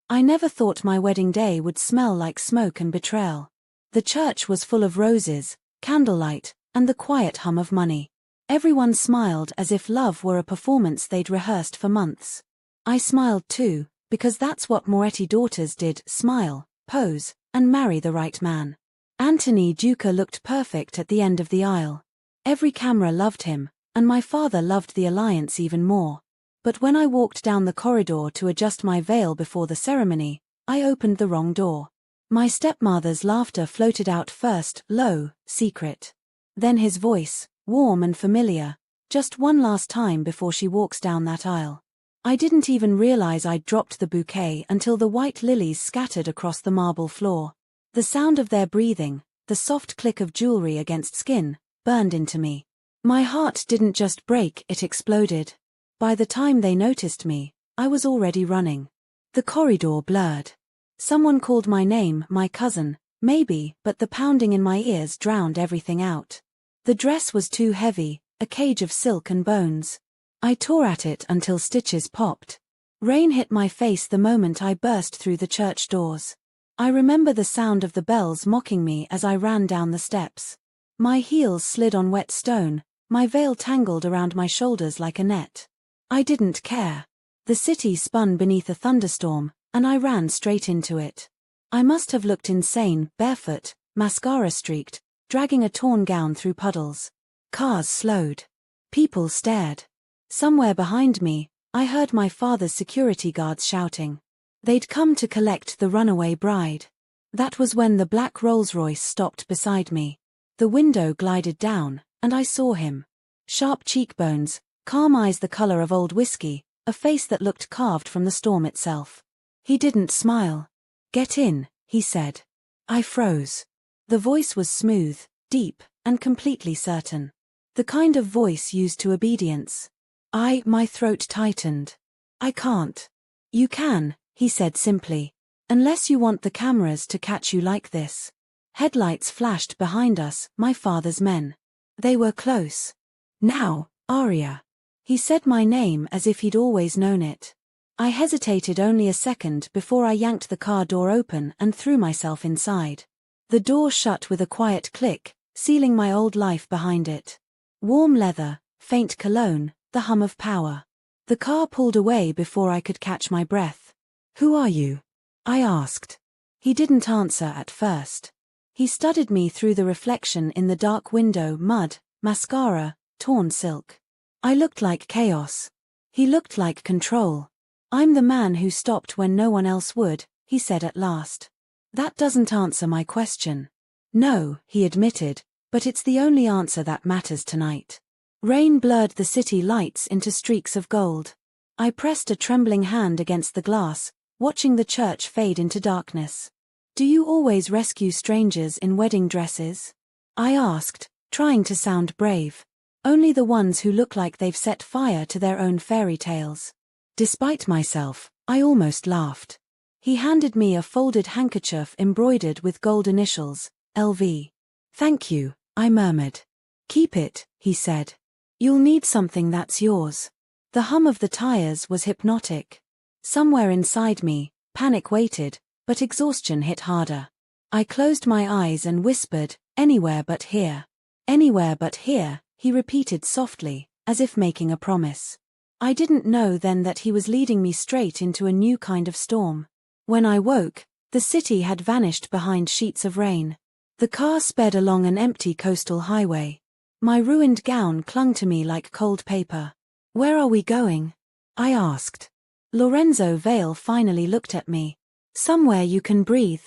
I never thought my wedding day would smell like smoke and betrayal. The church was full of roses, candlelight, and the quiet hum of money. Everyone smiled as if love were a performance they'd rehearsed for months. I smiled too, because that's what Moretti daughters did: smile, pose, and marry the right man. Anthony Duca looked perfect at the end of the aisle. Every camera loved him, and my father loved the alliance even more. But when I walked down the corridor to adjust my veil before the ceremony, I opened the wrong door. My stepmother's laughter floated out first, low, secret. Then his voice, warm and familiar, just one last time before she walks down that aisle. I didn't even realize I'd dropped the bouquet until the white lilies scattered across the marble floor. The sound of their breathing, the soft click of jewelry against skin, burned into me. My heart didn't just break, it exploded. By the time they noticed me, I was already running. The corridor blurred. Someone called my name, my cousin, maybe, but the pounding in my ears drowned everything out. The dress was too heavy, a cage of silk and bones. I tore at it until stitches popped. Rain hit my face the moment I burst through the church doors. I remember the sound of the bells mocking me as I ran down the steps. My heels slid on wet stone, my veil tangled around my shoulders like a net. I didn't care. The city spun beneath a thunderstorm, and I ran straight into it. I must have looked insane, barefoot, mascara-streaked, dragging a torn gown through puddles. Cars slowed. People stared. Somewhere behind me, I heard my father's security guards shouting. They'd come to collect the runaway bride. That was when the black Rolls-Royce stopped beside me. The window glided down, and I saw him. Sharp cheekbones, calm eyes the color of old whiskey, a face that looked carved from the storm itself. He didn't smile. "Get in," he said. I froze. The voice was smooth, deep, and completely certain. The kind of voice used to obedience. My throat tightened. "I can't." "You can," he said simply. "Unless you want the cameras to catch you like this." Headlights flashed behind us, my father's men. They were close. "Now, Aria." He said my name as if he'd always known it. I hesitated only a second before I yanked the car door open and threw myself inside. The door shut with a quiet click, sealing my old life behind it. Warm leather, faint cologne, the hum of power. The car pulled away before I could catch my breath. "Who are you?" I asked. He didn't answer at first. He studied me through the reflection in the dark window: mud, mascara, torn silk. I looked like chaos. He looked like control. "I'm the man who stopped when no one else would," he said at last. "That doesn't answer my question." "No," he admitted, "but it's the only answer that matters tonight." Rain blurred the city lights into streaks of gold. I pressed a trembling hand against the glass, watching the church fade into darkness. "Do you always rescue strangers in wedding dresses?" I asked, trying to sound brave. "Only the ones who look like they've set fire to their own fairy tales." Despite myself, I almost laughed. He handed me a folded handkerchief embroidered with gold initials, LV. "Thank you," I murmured. "Keep it," he said. "You'll need something that's yours." The hum of the tires was hypnotic. Somewhere inside me, panic waited, but exhaustion hit harder. I closed my eyes and whispered, "Anywhere but here." "Anywhere but here," he repeated softly, as if making a promise. I didn't know then that he was leading me straight into a new kind of storm. When I woke, the city had vanished behind sheets of rain. The car sped along an empty coastal highway. My ruined gown clung to me like cold paper. "Where are we going?" I asked. Lorenzo Vale finally looked at me. "Somewhere you can breathe.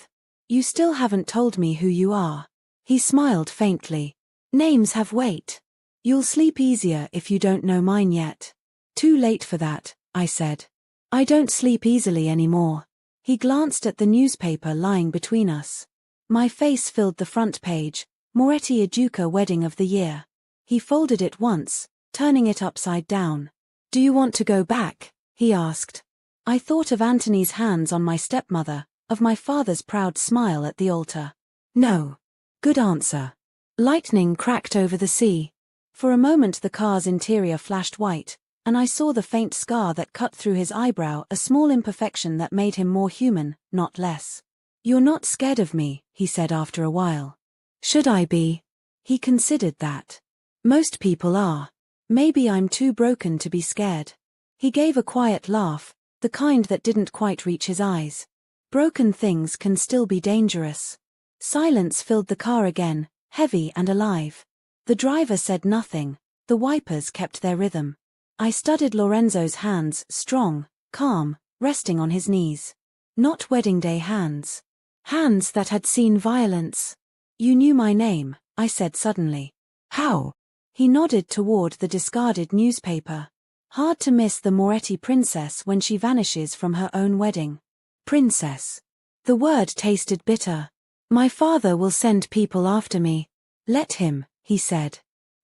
You still haven't told me who you are." He smiled faintly. "Names have weight. You'll sleep easier if you don't know mine yet." "Too late for that," I said. "I don't sleep easily anymore." He glanced at the newspaper lying between us. My face filled the front page: Moretti Duca Wedding of the Year. He folded it once, turning it upside down. "Do you want to go back?" he asked. I thought of Anthony's hands on my stepmother, of my father's proud smile at the altar. "No." "Good answer." Lightning cracked over the sea. For a moment the car's interior flashed white, and I saw the faint scar that cut through his eyebrow, a small imperfection that made him more human, not less. "You're not scared of me," he said after a while. "Should I be?" He considered that. "Most people are. Maybe I'm too broken to be scared." He gave a quiet laugh, the kind that didn't quite reach his eyes. "Broken things can still be dangerous." Silence filled the car again, heavy and alive. The driver said nothing, the wipers kept their rhythm. I studied Lorenzo's hands, strong, calm, resting on his knees. Not wedding day hands. Hands that had seen violence. "You knew my name," I said suddenly. "How?" He nodded toward the discarded newspaper. "Hard to miss the Moretti princess when she vanishes from her own wedding." Princess. The word tasted bitter. "My father will send people after me." "Let him," he said.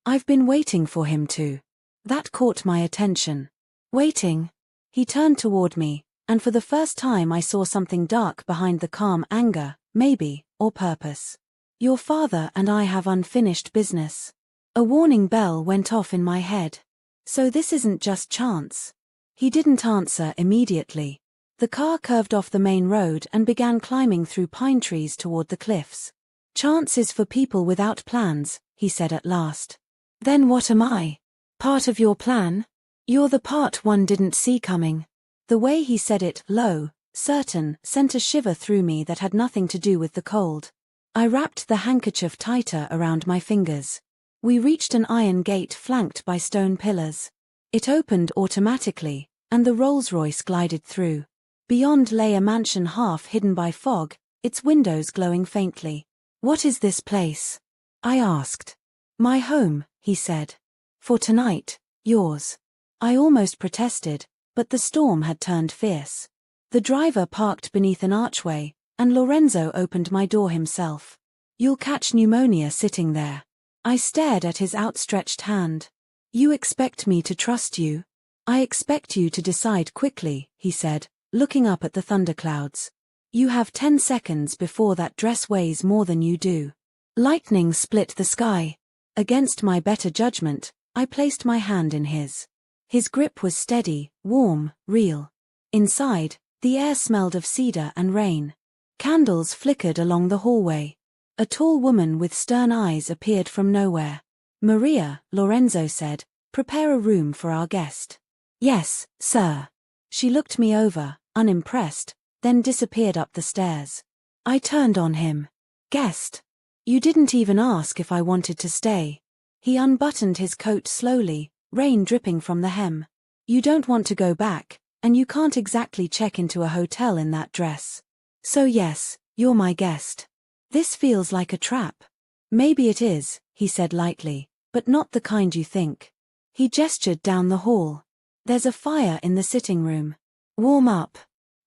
"I've been waiting for him to." That caught my attention. "Waiting?" He turned toward me, and for the first time I saw something dark behind the calm anger, maybe, or purpose. "Your father and I have unfinished business." A warning bell went off in my head. So this isn't just chance. He didn't answer immediately. The car curved off the main road and began climbing through pine trees toward the cliffs. "Chance is for people without plans," he said at last. "Then what am I? Part of your plan? You're the part one didn't see coming." The way he said it, low, certain, sent a shiver through me that had nothing to do with the cold. I wrapped the handkerchief tighter around my fingers. We reached an iron gate flanked by stone pillars. It opened automatically, and the Rolls-Royce glided through. Beyond lay a mansion half hidden by fog, its windows glowing faintly. "What is this place?" I asked. "My home," he said. "For tonight, yours." I almost protested, but the storm had turned fierce. The driver parked beneath an archway, and Lorenzo opened my door himself. "You'll catch pneumonia sitting there." I stared at his outstretched hand. "You expect me to trust you?" "I expect you to decide quickly," he said, looking up at the thunderclouds. "You have 10 seconds before that dress weighs more than you do." Lightning split the sky. Against my better judgment, I placed my hand in his. His grip was steady, warm, real. Inside, the air smelled of cedar and rain. Candles flickered along the hallway. A tall woman with stern eyes appeared from nowhere. "Maria," Lorenzo said, "prepare a room for our guest." "Yes, sir." She looked me over, unimpressed, then disappeared up the stairs. I turned on him. "Guest? You didn't even ask if I wanted to stay." He unbuttoned his coat slowly, rain dripping from the hem. "You don't want to go back, and you can't exactly check into a hotel in that dress. So yes, you're my guest." "This feels like a trap." "Maybe it is," he said lightly, "but not the kind you think." He gestured down the hall. "There's a fire in the sitting room. Warm up.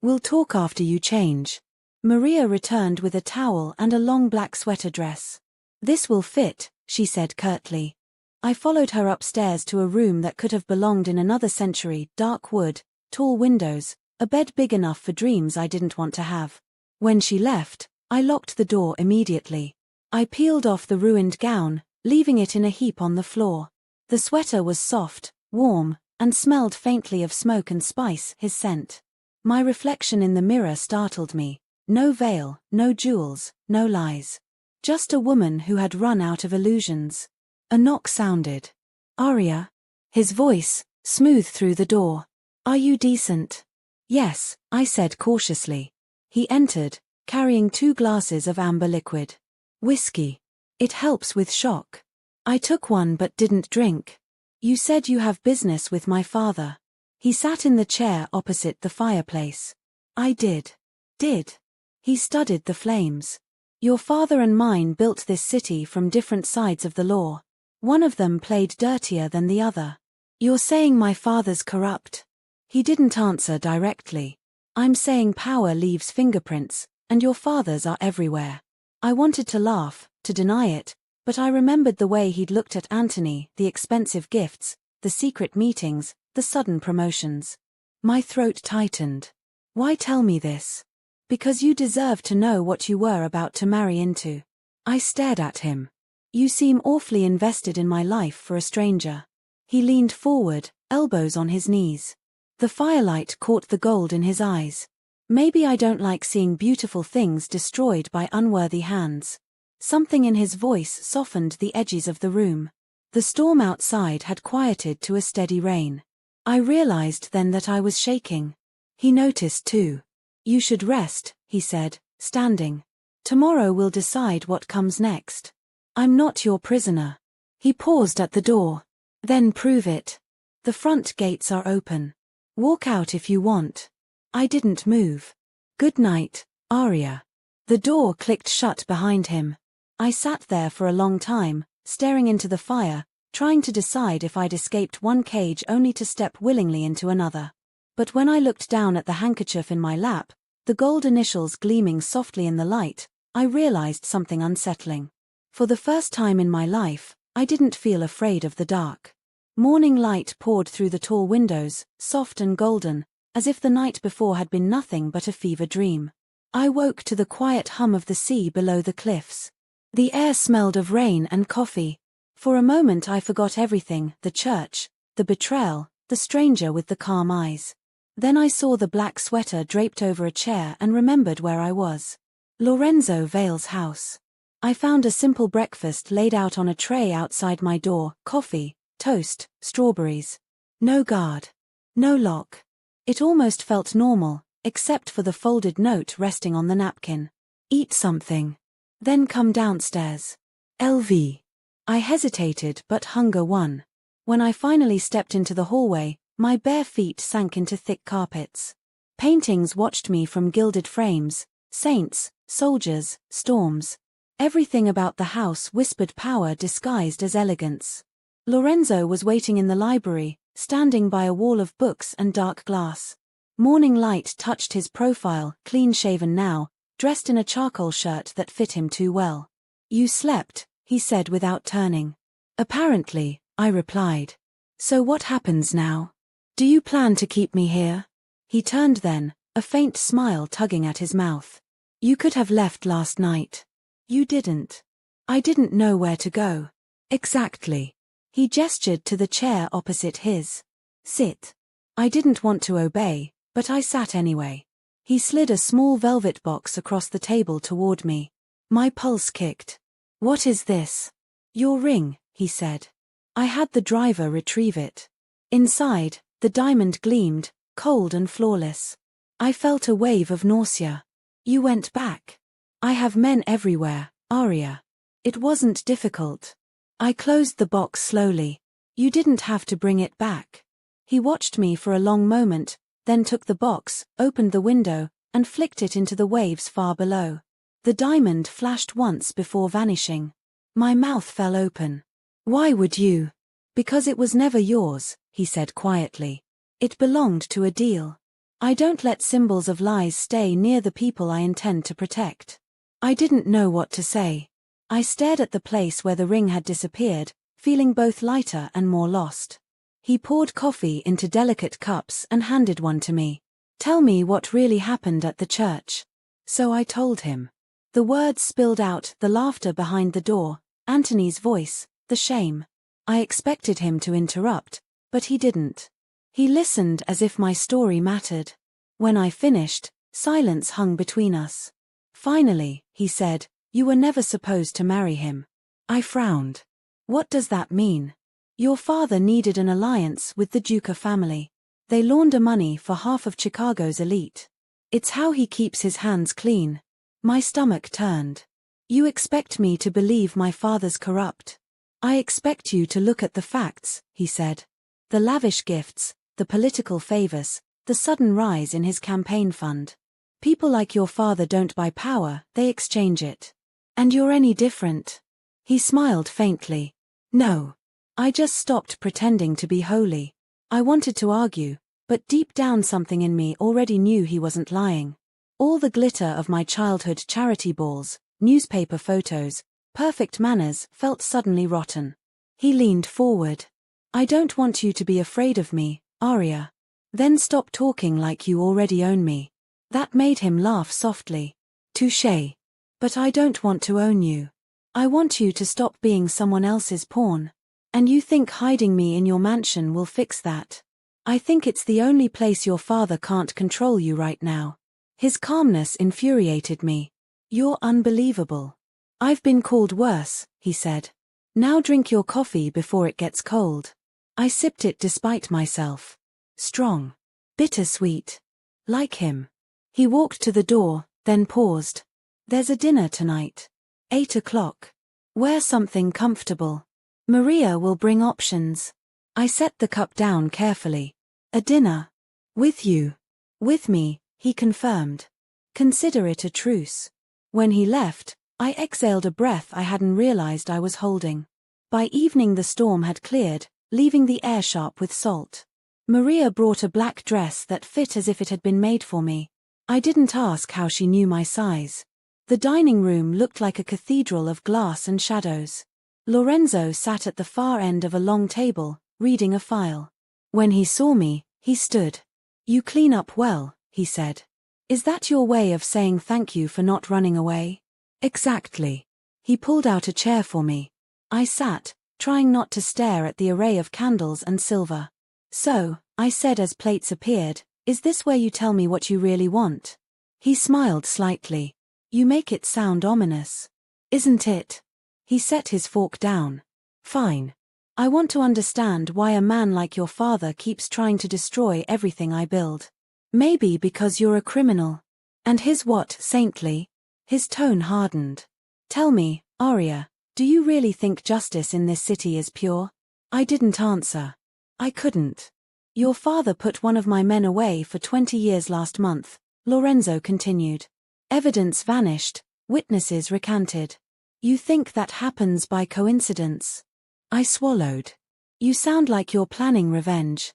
We'll talk after you change." Maria returned with a towel and a long black sweater dress. "This will fit," she said curtly. I followed her upstairs to a room that could have belonged in another century, dark wood, tall windows, a bed big enough for dreams I didn't want to have. When she left, I locked the door immediately. I peeled off the ruined gown, leaving it in a heap on the floor. The sweater was soft, warm, and smelled faintly of smoke and spice, his scent. My reflection in the mirror startled me. No veil, no jewels, no lies. Just a woman who had run out of illusions. A knock sounded. "Aria?" His voice, smooth through the door. "Are you decent?" "Yes," I said cautiously. He entered, carrying 2 glasses of amber liquid. "Whiskey. It helps with shock." I took one but didn't drink. "You said you have business with my father." He sat in the chair opposite the fireplace. I did. Did. He studied the flames. "Your father and mine built this city from different sides of the law. One of them played dirtier than the other." "You're saying my father's corrupt?" He didn't answer directly. "I'm saying power leaves fingerprints, and your father's are everywhere." I wanted to laugh, to deny it, but I remembered the way he'd looked at Anthony, the expensive gifts, the secret meetings, the sudden promotions. My throat tightened. "Why tell me this?" "Because you deserve to know what you were about to marry into." I stared at him. "You seem awfully invested in my life for a stranger." He leaned forward, elbows on his knees. The firelight caught the gold in his eyes. Maybe I don't like seeing beautiful things destroyed by unworthy hands. Something in his voice softened the edges of the room. The storm outside had quieted to a steady rain. I realized then that I was shaking. He noticed too. You should rest, he said, standing. Tomorrow we'll decide what comes next. I'm not your prisoner. He paused at the door. Then prove it. The front gates are open. Walk out if you want. I didn't move. Good night, Arya. The door clicked shut behind him. I sat there for a long time, staring into the fire, trying to decide if I'd escaped one cage only to step willingly into another. But when I looked down at the handkerchief in my lap, the gold initials gleaming softly in the light, I realized something unsettling. For the first time in my life, I didn't feel afraid of the dark. Morning light poured through the tall windows, soft and golden, as if the night before had been nothing but a fever dream. I woke to the quiet hum of the sea below the cliffs. The air smelled of rain and coffee. For a moment I forgot everything, the church, the betrayal, the stranger with the calm eyes. Then I saw the black sweater draped over a chair and remembered where I was. Lorenzo Vale's house. I found a simple breakfast laid out on a tray outside my door, coffee, toast, strawberries. No guard. No lock. It almost felt normal, except for the folded note resting on the napkin. Eat something. Then come downstairs. LV. I hesitated but hunger won. When I finally stepped into the hallway, my bare feet sank into thick carpets. Paintings watched me from gilded frames, saints, soldiers, storms. Everything about the house whispered power disguised as elegance. Lorenzo was waiting in the library, standing by a wall of books and dark glass. Morning light touched his profile, clean-shaven now, dressed in a charcoal shirt that fit him too well. You slept, he said without turning. Apparently, I replied. So what happens now? Do you plan to keep me here? He turned then, a faint smile tugging at his mouth. You could have left last night. You didn't. I didn't know where to go. Exactly. He gestured to the chair opposite his. Sit. I didn't want to obey, but I sat anyway. He slid a small velvet box across the table toward me. My pulse kicked. What is this? Your ring, he said. I had the driver retrieve it. Inside, the diamond gleamed, cold and flawless. I felt a wave of nausea. You went back. I have men everywhere, Arya. It wasn't difficult. I closed the box slowly. You didn't have to bring it back. He watched me for a long moment, then took the box, opened the window, and flicked it into the waves far below. The diamond flashed once before vanishing. My mouth fell open. Why would you? Because it was never yours, he said quietly. It belonged to a deal. I don't let symbols of lies stay near the people I intend to protect. I didn't know what to say. I stared at the place where the ring had disappeared, feeling both lighter and more lost. He poured coffee into delicate cups and handed one to me. Tell me what really happened at the church. So I told him. The words spilled out, the laughter behind the door, Anthony's voice, the shame. I expected him to interrupt, but he didn't. He listened as if my story mattered. When I finished, silence hung between us. Finally, he said, you were never supposed to marry him. I frowned. What does that mean? Your father needed an alliance with the Duca family. They launder money for half of Chicago's elite. It's how he keeps his hands clean. My stomach turned. You expect me to believe my father's corrupt? I expect you to look at the facts, he said. The lavish gifts, the political favors, the sudden rise in his campaign fund. People like your father don't buy power, they exchange it. And you're any different? He smiled faintly. No. I just stopped pretending to be holy. I wanted to argue, but deep down something in me already knew he wasn't lying. All the glitter of my childhood charity balls, newspaper photos, perfect manners felt suddenly rotten. He leaned forward. I don't want you to be afraid of me, Arya. Then stop talking like you already own me. That made him laugh softly. Touché. But I don't want to own you. I want you to stop being someone else's pawn. And you think hiding me in your mansion will fix that? I think it's the only place your father can't control you right now. His calmness infuriated me. You're unbelievable. I've been called worse, he said. Now drink your coffee before it gets cold. I sipped it despite myself. Strong. Bittersweet. Like him. He walked to the door, then paused. There's a dinner tonight. 8 o'clock. Wear something comfortable. Maria will bring options. I set the cup down carefully. A dinner. With you. With me, he confirmed. Consider it a truce. When he left, I exhaled a breath I hadn't realized I was holding. By evening the storm had cleared, leaving the air sharp with salt. Maria brought a black dress that fit as if it had been made for me. I didn't ask how she knew my size. The dining room looked like a cathedral of glass and shadows. Lorenzo sat at the far end of a long table, reading a file. When he saw me, he stood. You clean up well, he said. Is that your way of saying thank you for not running away? Exactly. He pulled out a chair for me. I sat, trying not to stare at the array of candles and silver. So, I said as plates appeared, is this where you tell me what you really want? He smiled slightly. You make it sound ominous. Isn't it? He set his fork down. Fine. I want to understand why a man like your father keeps trying to destroy everything I build. Maybe because you're a criminal. And his what, saintly? His tone hardened. Tell me, Arya, do you really think justice in this city is pure? I didn't answer. I couldn't. Your father put one of my men away for 20 years last month, Lorenzo continued. Evidence vanished, witnesses recanted. You think that happens by coincidence? I swallowed. You sound like you're planning revenge.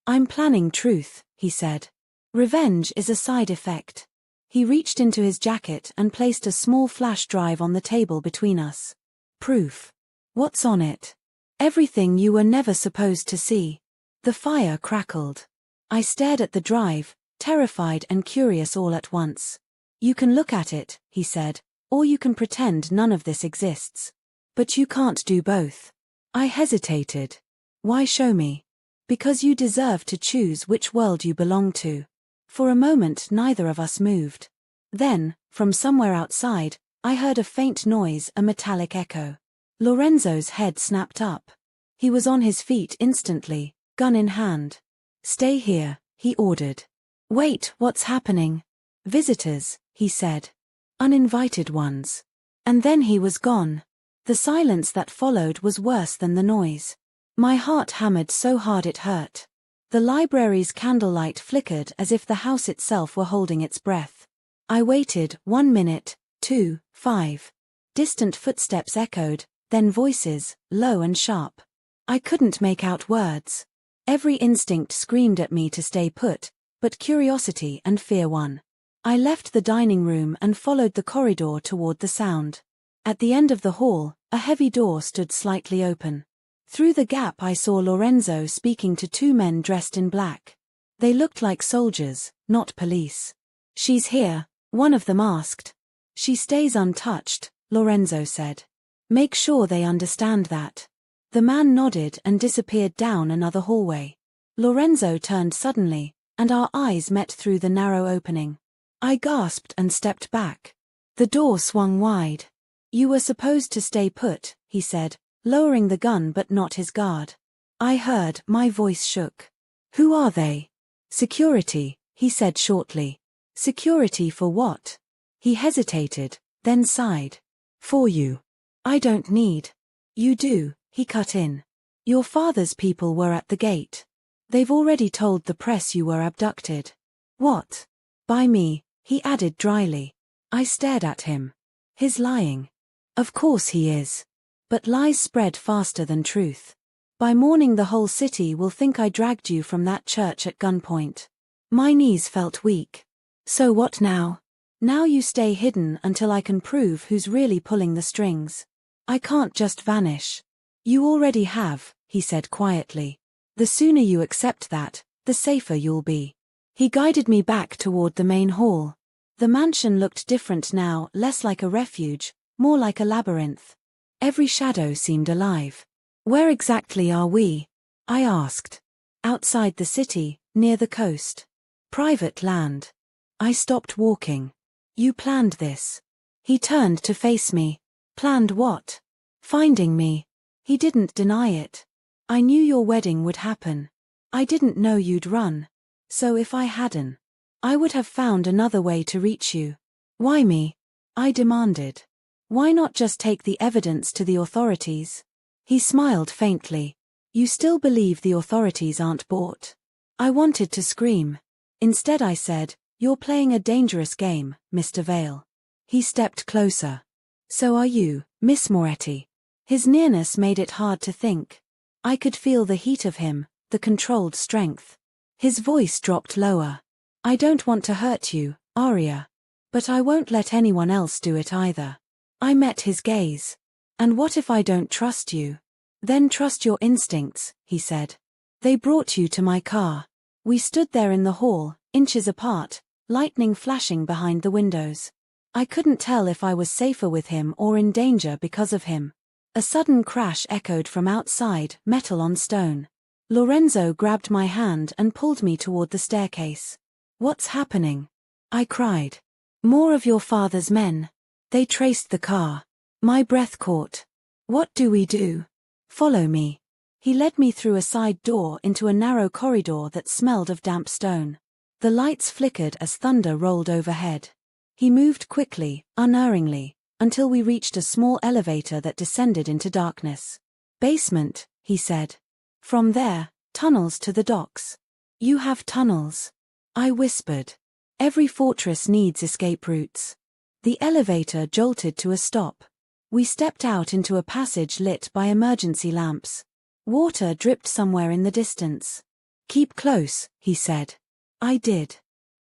I'm planning truth, he said. Revenge is a side effect. He reached into his jacket and placed a small flash drive on the table between us. Proof. What's on it? Everything you were never supposed to see. The fire crackled. I stared at the drive, terrified and curious all at once. You can look at it, he said, or you can pretend none of this exists. But you can't do both. I hesitated. Why show me? Because you deserve to choose which world you belong to. For a moment neither of us moved. Then, from somewhere outside, I heard a faint noise, a metallic echo. Lorenzo's head snapped up. He was on his feet instantly, gun in hand. Stay here, he ordered. Wait, what's happening? Visitors, he said. Uninvited ones. And then he was gone. The silence that followed was worse than the noise. My heart hammered so hard it hurt. The library's candlelight flickered as if the house itself were holding its breath. I waited, 1 minute, 2, 5. Distant footsteps echoed, then voices, low and sharp. I couldn't make out words. Every instinct screamed at me to stay put, but curiosity and fear won. I left the dining room and followed the corridor toward the sound. At the end of the hall, a heavy door stood slightly open. Through the gap I saw Lorenzo speaking to 2 men dressed in black. They looked like soldiers, not police. She's here, one of them asked. She stays untouched, Lorenzo said. Make sure they understand that. The man nodded and disappeared down another hallway. Lorenzo turned suddenly, and our eyes met through the narrow opening. I gasped and stepped back. The door swung wide. You were supposed to stay put, he said, lowering the gun but not his guard. I heard, my voice shook. Who are they? Security, he said shortly. Security for what? He hesitated, then sighed. For you. I don't need. You do, he cut in. Your father's people were at the gate. They've already told the press you were abducted. What? By me, he added dryly. I stared at him. He's lying. Of course he is. But lies spread faster than truth. By morning the whole city will think I dragged you from that church at gunpoint. My knees felt weak. So what now? Now you stay hidden until I can prove who's really pulling the strings. I can't just vanish. You already have, he said quietly. The sooner you accept that, the safer you'll be. He guided me back toward the main hall. The mansion looked different now, less like a refuge, more like a labyrinth. Every shadow seemed alive. Where exactly are we? I asked. Outside the city, near the coast. Private land. I stopped walking. You planned this. He turned to face me. Planned what? Finding me. He didn't deny it. I knew your wedding would happen. I didn't know you'd run. So if I hadn't, I would have found another way to reach you. Why me? I demanded. Why not just take the evidence to the authorities? He smiled faintly. You still believe the authorities aren't bought? I wanted to scream. Instead I said, you're playing a dangerous game, Mr. Vale. He stepped closer. So are you, Miss Moretti. His nearness made it hard to think. I could feel the heat of him, the controlled strength. His voice dropped lower. I don't want to hurt you, Aria. But I won't let anyone else do it either. I met his gaze. And what if I don't trust you? Then trust your instincts, he said. They brought you to my car. We stood there in the hall, inches apart, lightning flashing behind the windows. I couldn't tell if I was safer with him or in danger because of him. A sudden crash echoed from outside, metal on stone. Lorenzo grabbed my hand and pulled me toward the staircase. What's happening? I cried. More of your father's men. They traced the car. My breath caught. What do we do? Follow me. He led me through a side door into a narrow corridor that smelled of damp stone. The lights flickered as thunder rolled overhead. He moved quickly, unerringly, until we reached a small elevator that descended into darkness. Basement, he said. From there, tunnels to the docks. You have tunnels. I whispered. Every fortress needs escape routes. The elevator jolted to a stop. We stepped out into a passage lit by emergency lamps. Water dripped somewhere in the distance. Keep close, he said. I did.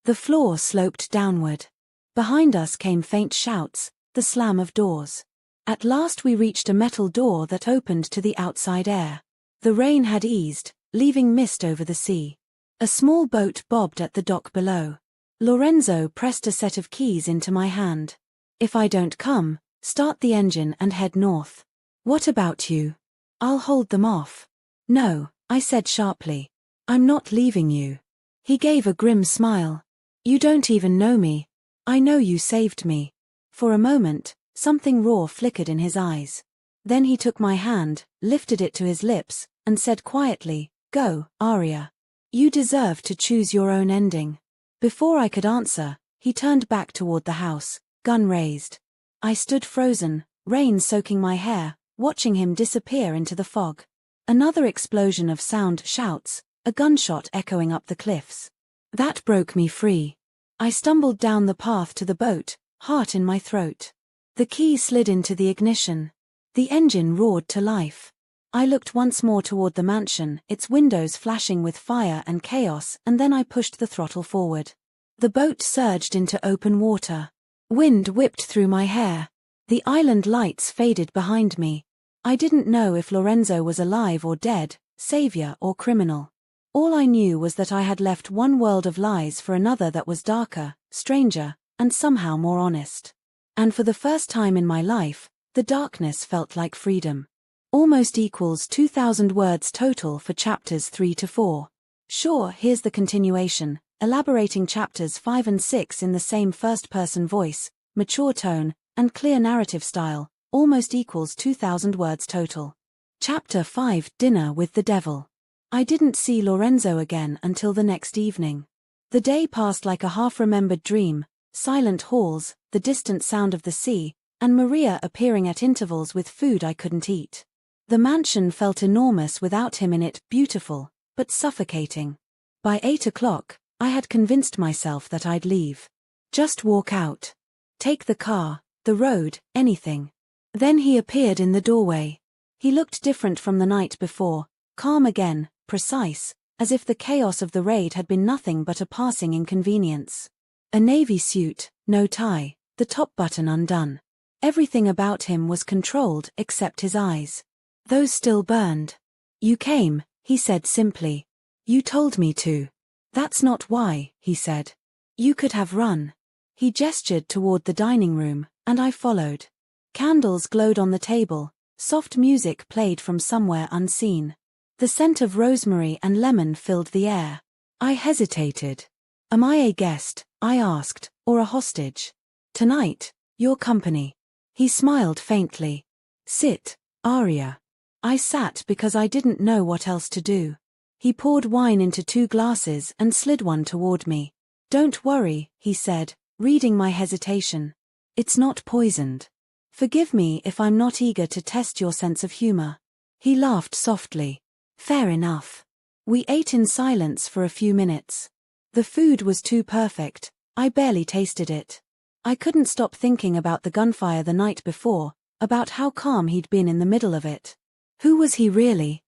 The floor sloped downward. Behind us came faint shouts, the slam of doors. At last we reached a metal door that opened to the outside air. The rain had eased, leaving mist over the sea. A small boat bobbed at the dock below. Lorenzo pressed a set of keys into my hand. If I don't come, start the engine and head north. What about you? I'll hold them off. No, I said sharply. I'm not leaving you. He gave a grim smile. You don't even know me. I know you saved me. For a moment, something raw flickered in his eyes. Then he took my hand, lifted it to his lips, and said quietly, Go, Aria. You deserve to choose your own ending. Before I could answer, he turned back toward the house, gun raised. I stood frozen, rain soaking my hair, watching him disappear into the fog. Another explosion of sound, shouts, a gunshot echoing up the cliffs. That broke me free. I stumbled down the path to the boat, heart in my throat. The key slid into the ignition. The engine roared to life. I looked once more toward the mansion, its windows flashing with fire and chaos, and then I pushed the throttle forward. The boat surged into open water. Wind whipped through my hair. The island lights faded behind me. I didn't know if Lorenzo was alive or dead, savior or criminal. All I knew was that I had left one world of lies for another that was darker, stranger, and somehow more honest. And for the first time in my life, the darkness felt like freedom. Almost equals 2,000 words total for chapters 3 to 4. Sure, here's the continuation, elaborating chapters 5 and 6 in the same first-person voice, mature tone, and clear narrative style, almost equals 2,000 words total. Chapter 5, Dinner with the Devil. I didn't see Lorenzo again until the next evening. The day passed like a half-remembered dream, silent halls, the distant sound of the sea, and Maria appearing at intervals with food I couldn't eat. The mansion felt enormous without him in it, beautiful, but suffocating. By 8 o'clock, I had convinced myself that I'd leave. Just walk out. Take the car, the road, anything. Then he appeared in the doorway. He looked different from the night before, calm again, precise, as if the chaos of the raid had been nothing but a passing inconvenience. A navy suit, no tie, the top button undone. Everything about him was controlled except his eyes. Those still burned. You came, he said simply. You told me to. That's not why, he said. You could have run. He gestured toward the dining room, and I followed. Candles glowed on the table, Soft music played from somewhere unseen. The scent of rosemary and lemon filled the air. I hesitated. Am I a guest, I asked, or a hostage? Tonight, your company. He smiled faintly. Sit, Arya. I sat because I didn't know what else to do. He poured wine into 2 glasses and slid one toward me. Don't worry, he said, reading my hesitation. It's not poisoned. Forgive me if I'm not eager to test your sense of humor. He laughed softly. Fair enough. We ate in silence for a few minutes. The food was too perfect, I barely tasted it. I couldn't stop thinking about the gunfire the night before, about how calm he'd been in the middle of it. Who was he really?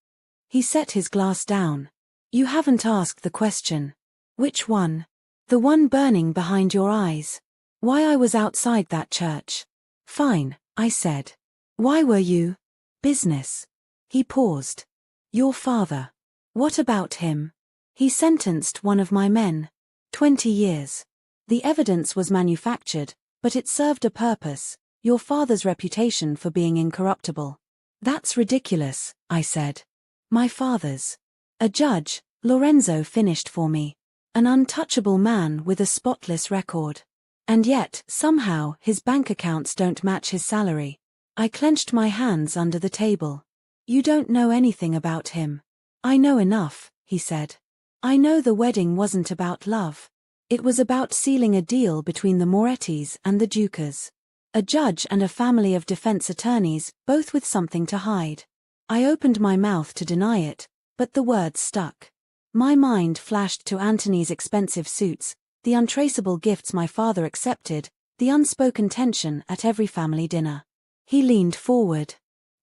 He set his glass down. You haven't asked the question. Which one? The one burning behind your eyes. Why I was outside that church. Fine, I said. Why were you? Business. He paused. Your father. What about him? He sentenced one of my men. 20 years. The evidence was manufactured, but it served a purpose, your father's reputation for being incorruptible. That's ridiculous, I said. My father's. A judge, Lorenzo finished for me. An untouchable man with a spotless record. And yet, somehow, his bank accounts don't match his salary. I clenched my hands under the table. You don't know anything about him. I know enough, he said. I know the wedding wasn't about love. It was about sealing a deal between the Morettis and the Ducas. A judge and a family of defense attorneys, both with something to hide. I opened my mouth to deny it, but the words stuck. My mind flashed to Antony's expensive suits, the untraceable gifts my father accepted, the unspoken tension at every family dinner. He leaned forward.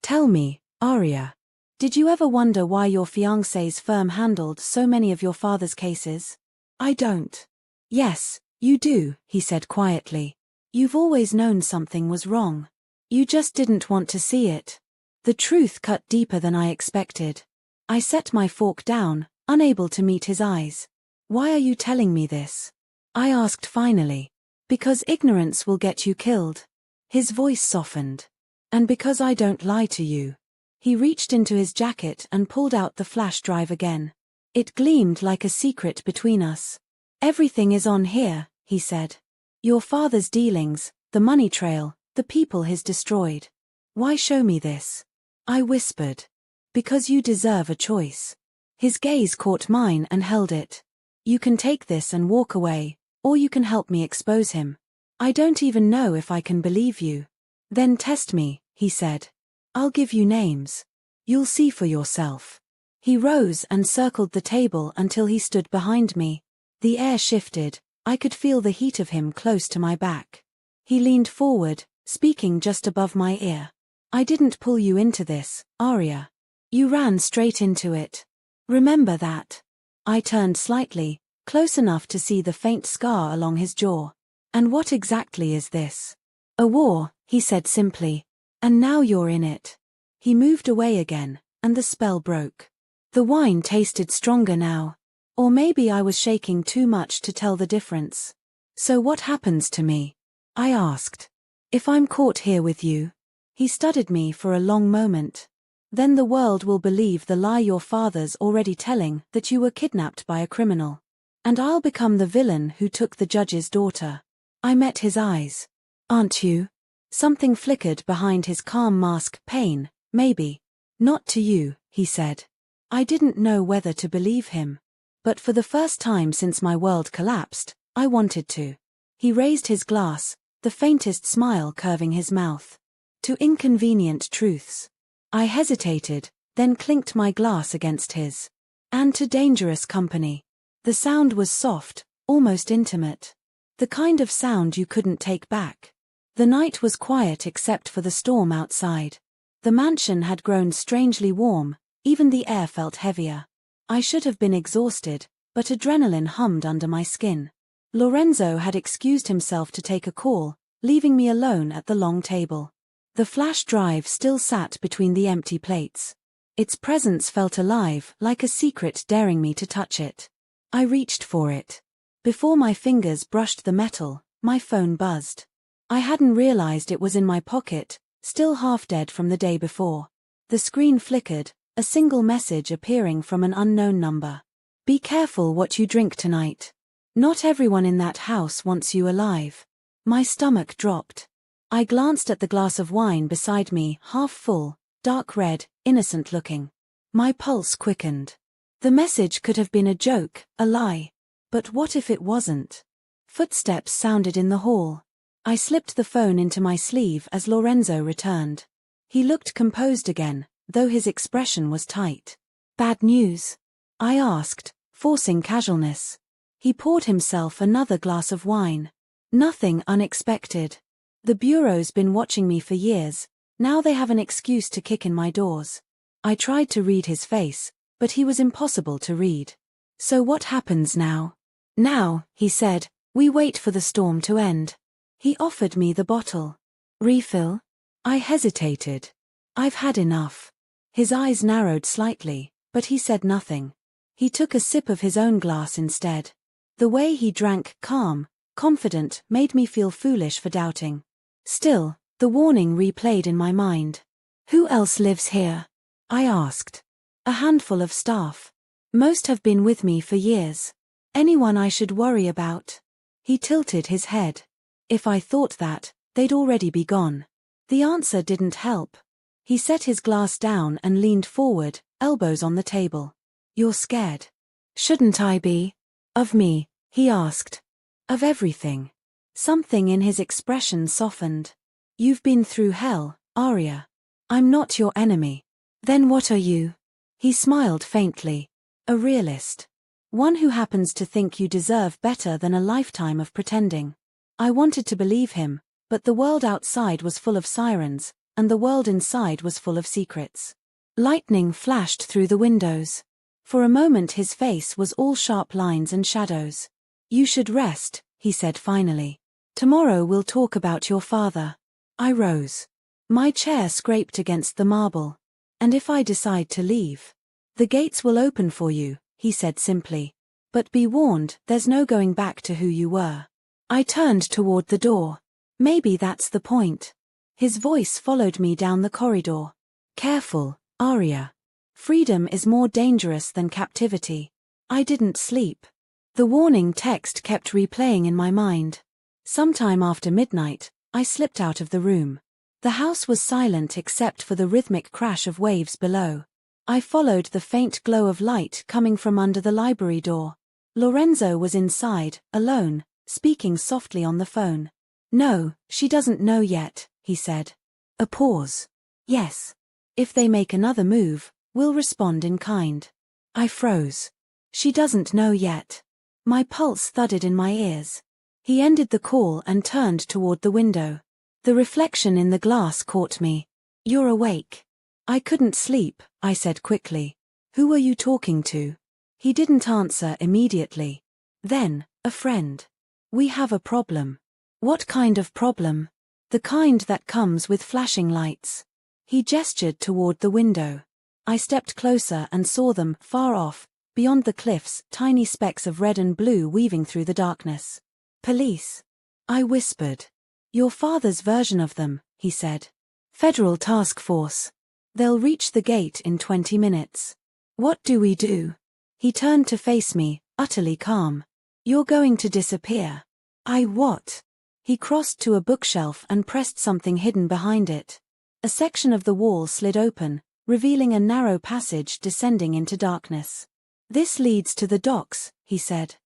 Tell me, Arya. Did you ever wonder why your fiancé's firm handled so many of your father's cases? I don't. Yes, you do, he said quietly. You've always known something was wrong. You just didn't want to see it. The truth cut deeper than I expected. I set my fork down, unable to meet his eyes. Why are you telling me this? I asked finally. Because ignorance will get you killed. His voice softened. And because I don't lie to you. He reached into his jacket and pulled out the flash drive again. It gleamed like a secret between us. Everything is on here, he said. Your father's dealings, the money trail, the people he's destroyed. Why show me this? I whispered. Because you deserve a choice. His gaze caught mine and held it. You can take this and walk away, or you can help me expose him. I don't even know if I can believe you. Then test me, he said. I'll give you names. You'll see for yourself. He rose and circled the table until he stood behind me. The air shifted, I could feel the heat of him close to my back. He leaned forward, speaking just above my ear. I didn't pull you into this, Arya. You ran straight into it. Remember that. I turned slightly, close enough to see the faint scar along his jaw. And what exactly is this? A war, he said simply. And now you're in it. He moved away again, and the spell broke. The wine tasted stronger now. Or maybe I was shaking too much to tell the difference. So what happens to me? I asked. If I'm caught here with you? He studied me for a long moment. Then the world will believe the lie your father's already telling, that you were kidnapped by a criminal. And I'll become the villain who took the judge's daughter. I met his eyes. Aren't you? Something flickered behind his calm mask. Pain, maybe. Not to you, he said. I didn't know whether to believe him. But for the first time since my world collapsed, I wanted to. He raised his glass, the faintest smile curving his mouth. To inconvenient truths. I hesitated, then clinked my glass against his. And to dangerous company. The sound was soft, almost intimate. The kind of sound you couldn't take back. The night was quiet except for the storm outside. The mansion had grown strangely warm, even the air felt heavier. I should have been exhausted, but adrenaline hummed under my skin. Lorenzo had excused himself to take a call, leaving me alone at the long table. The flash drive still sat between the empty plates. Its presence felt alive, like a secret daring me to touch it. I reached for it. Before my fingers brushed the metal, my phone buzzed. I hadn't realized it was in my pocket, still half dead from the day before. The screen flickered, a single message appearing from an unknown number. Be careful what you drink tonight. Not everyone in that house wants you alive. My stomach dropped. I glanced at the glass of wine beside me, half full, dark red, innocent looking. My pulse quickened. The message could have been a joke, a lie. But what if it wasn't? Footsteps sounded in the hall. I slipped the phone into my sleeve as Lorenzo returned. He looked composed again, though his expression was tight. Bad news? I asked, forcing casualness. He poured himself another glass of wine. Nothing unexpected. The Bureau's been watching me for years, now they have an excuse to kick in my doors. I tried to read his face, but he was impossible to read. So what happens now? Now, he said, we wait for the storm to end. He offered me the bottle. Refill? I hesitated. I've had enough. His eyes narrowed slightly, but he said nothing. He took a sip of his own glass instead. The way he drank, calm, confident, made me feel foolish for doubting. Still, the warning replayed in my mind. Who else lives here? I asked. A handful of staff. Most have been with me for years. Anyone I should worry about? He tilted his head. If I thought that, they'd already be gone. The answer didn't help. He set his glass down and leaned forward, elbows on the table. You're scared. Shouldn't I be? Of me, he asked. Of everything. Something in his expression softened. You've been through hell, Arya. I'm not your enemy. Then what are you? He smiled faintly. A realist. One who happens to think you deserve better than a lifetime of pretending. I wanted to believe him, but the world outside was full of sirens, and the world inside was full of secrets. Lightning flashed through the windows. For a moment his face was all sharp lines and shadows. You should rest, he said finally. Tomorrow we'll talk about your father. I rose. My chair scraped against the marble. And if I decide to leave? The gates will open for you, he said simply. But be warned, there's no going back to who you were. I turned toward the door. Maybe that's the point. His voice followed me down the corridor. Careful, Arya. Freedom is more dangerous than captivity. I didn't sleep. The warning text kept replaying in my mind. Sometime after midnight, I slipped out of the room. The house was silent except for the rhythmic crash of waves below. I followed the faint glow of light coming from under the library door. Lorenzo was inside, alone, speaking softly on the phone. No, she doesn't know yet, he said. A pause. Yes. If they make another move, we'll respond in kind. I froze. She doesn't know yet. My pulse thudded in my ears. He ended the call and turned toward the window. The reflection in the glass caught me. You're awake. I couldn't sleep, I said quickly. Who were you talking to? He didn't answer immediately. Then, a friend. We have a problem. What kind of problem? The kind that comes with flashing lights. He gestured toward the window. I stepped closer and saw them, far off, beyond the cliffs, tiny specks of red and blue weaving through the darkness. Police. I whispered. Your father's version of them, he said. Federal task force. They'll reach the gate in 20 minutes. What do we do? He turned to face me, utterly calm. You're going to disappear. What? He crossed to a bookshelf and pressed something hidden behind it. A section of the wall slid open, revealing a narrow passage descending into darkness. This leads to the docks, he said.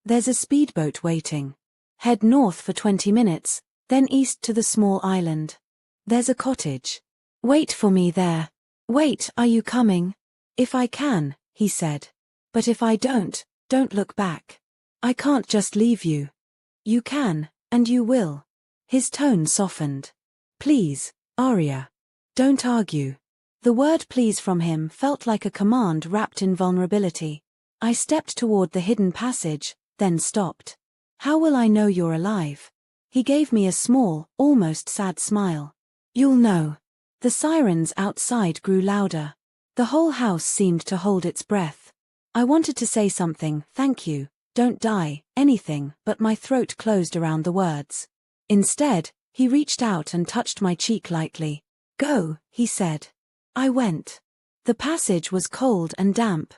There's a speedboat waiting. Head north for 20 minutes, then east to the small island. There's a cottage. Wait for me there. Wait, are you coming? If I can, he said. But if I don't look back. I can't just leave you. You can, and you will. His tone softened. Please, Arya. Don't argue. The word please from him felt like a command wrapped in vulnerability. I stepped toward the hidden passage, then stopped. How will I know you're alive? He gave me a small, almost sad smile. You'll know. The sirens outside grew louder. The whole house seemed to hold its breath. I wanted to say something, thank you, don't die, anything, but my throat closed around the words. Instead, he reached out and touched my cheek lightly, "Go," he said. I went. The passage was cold and damp.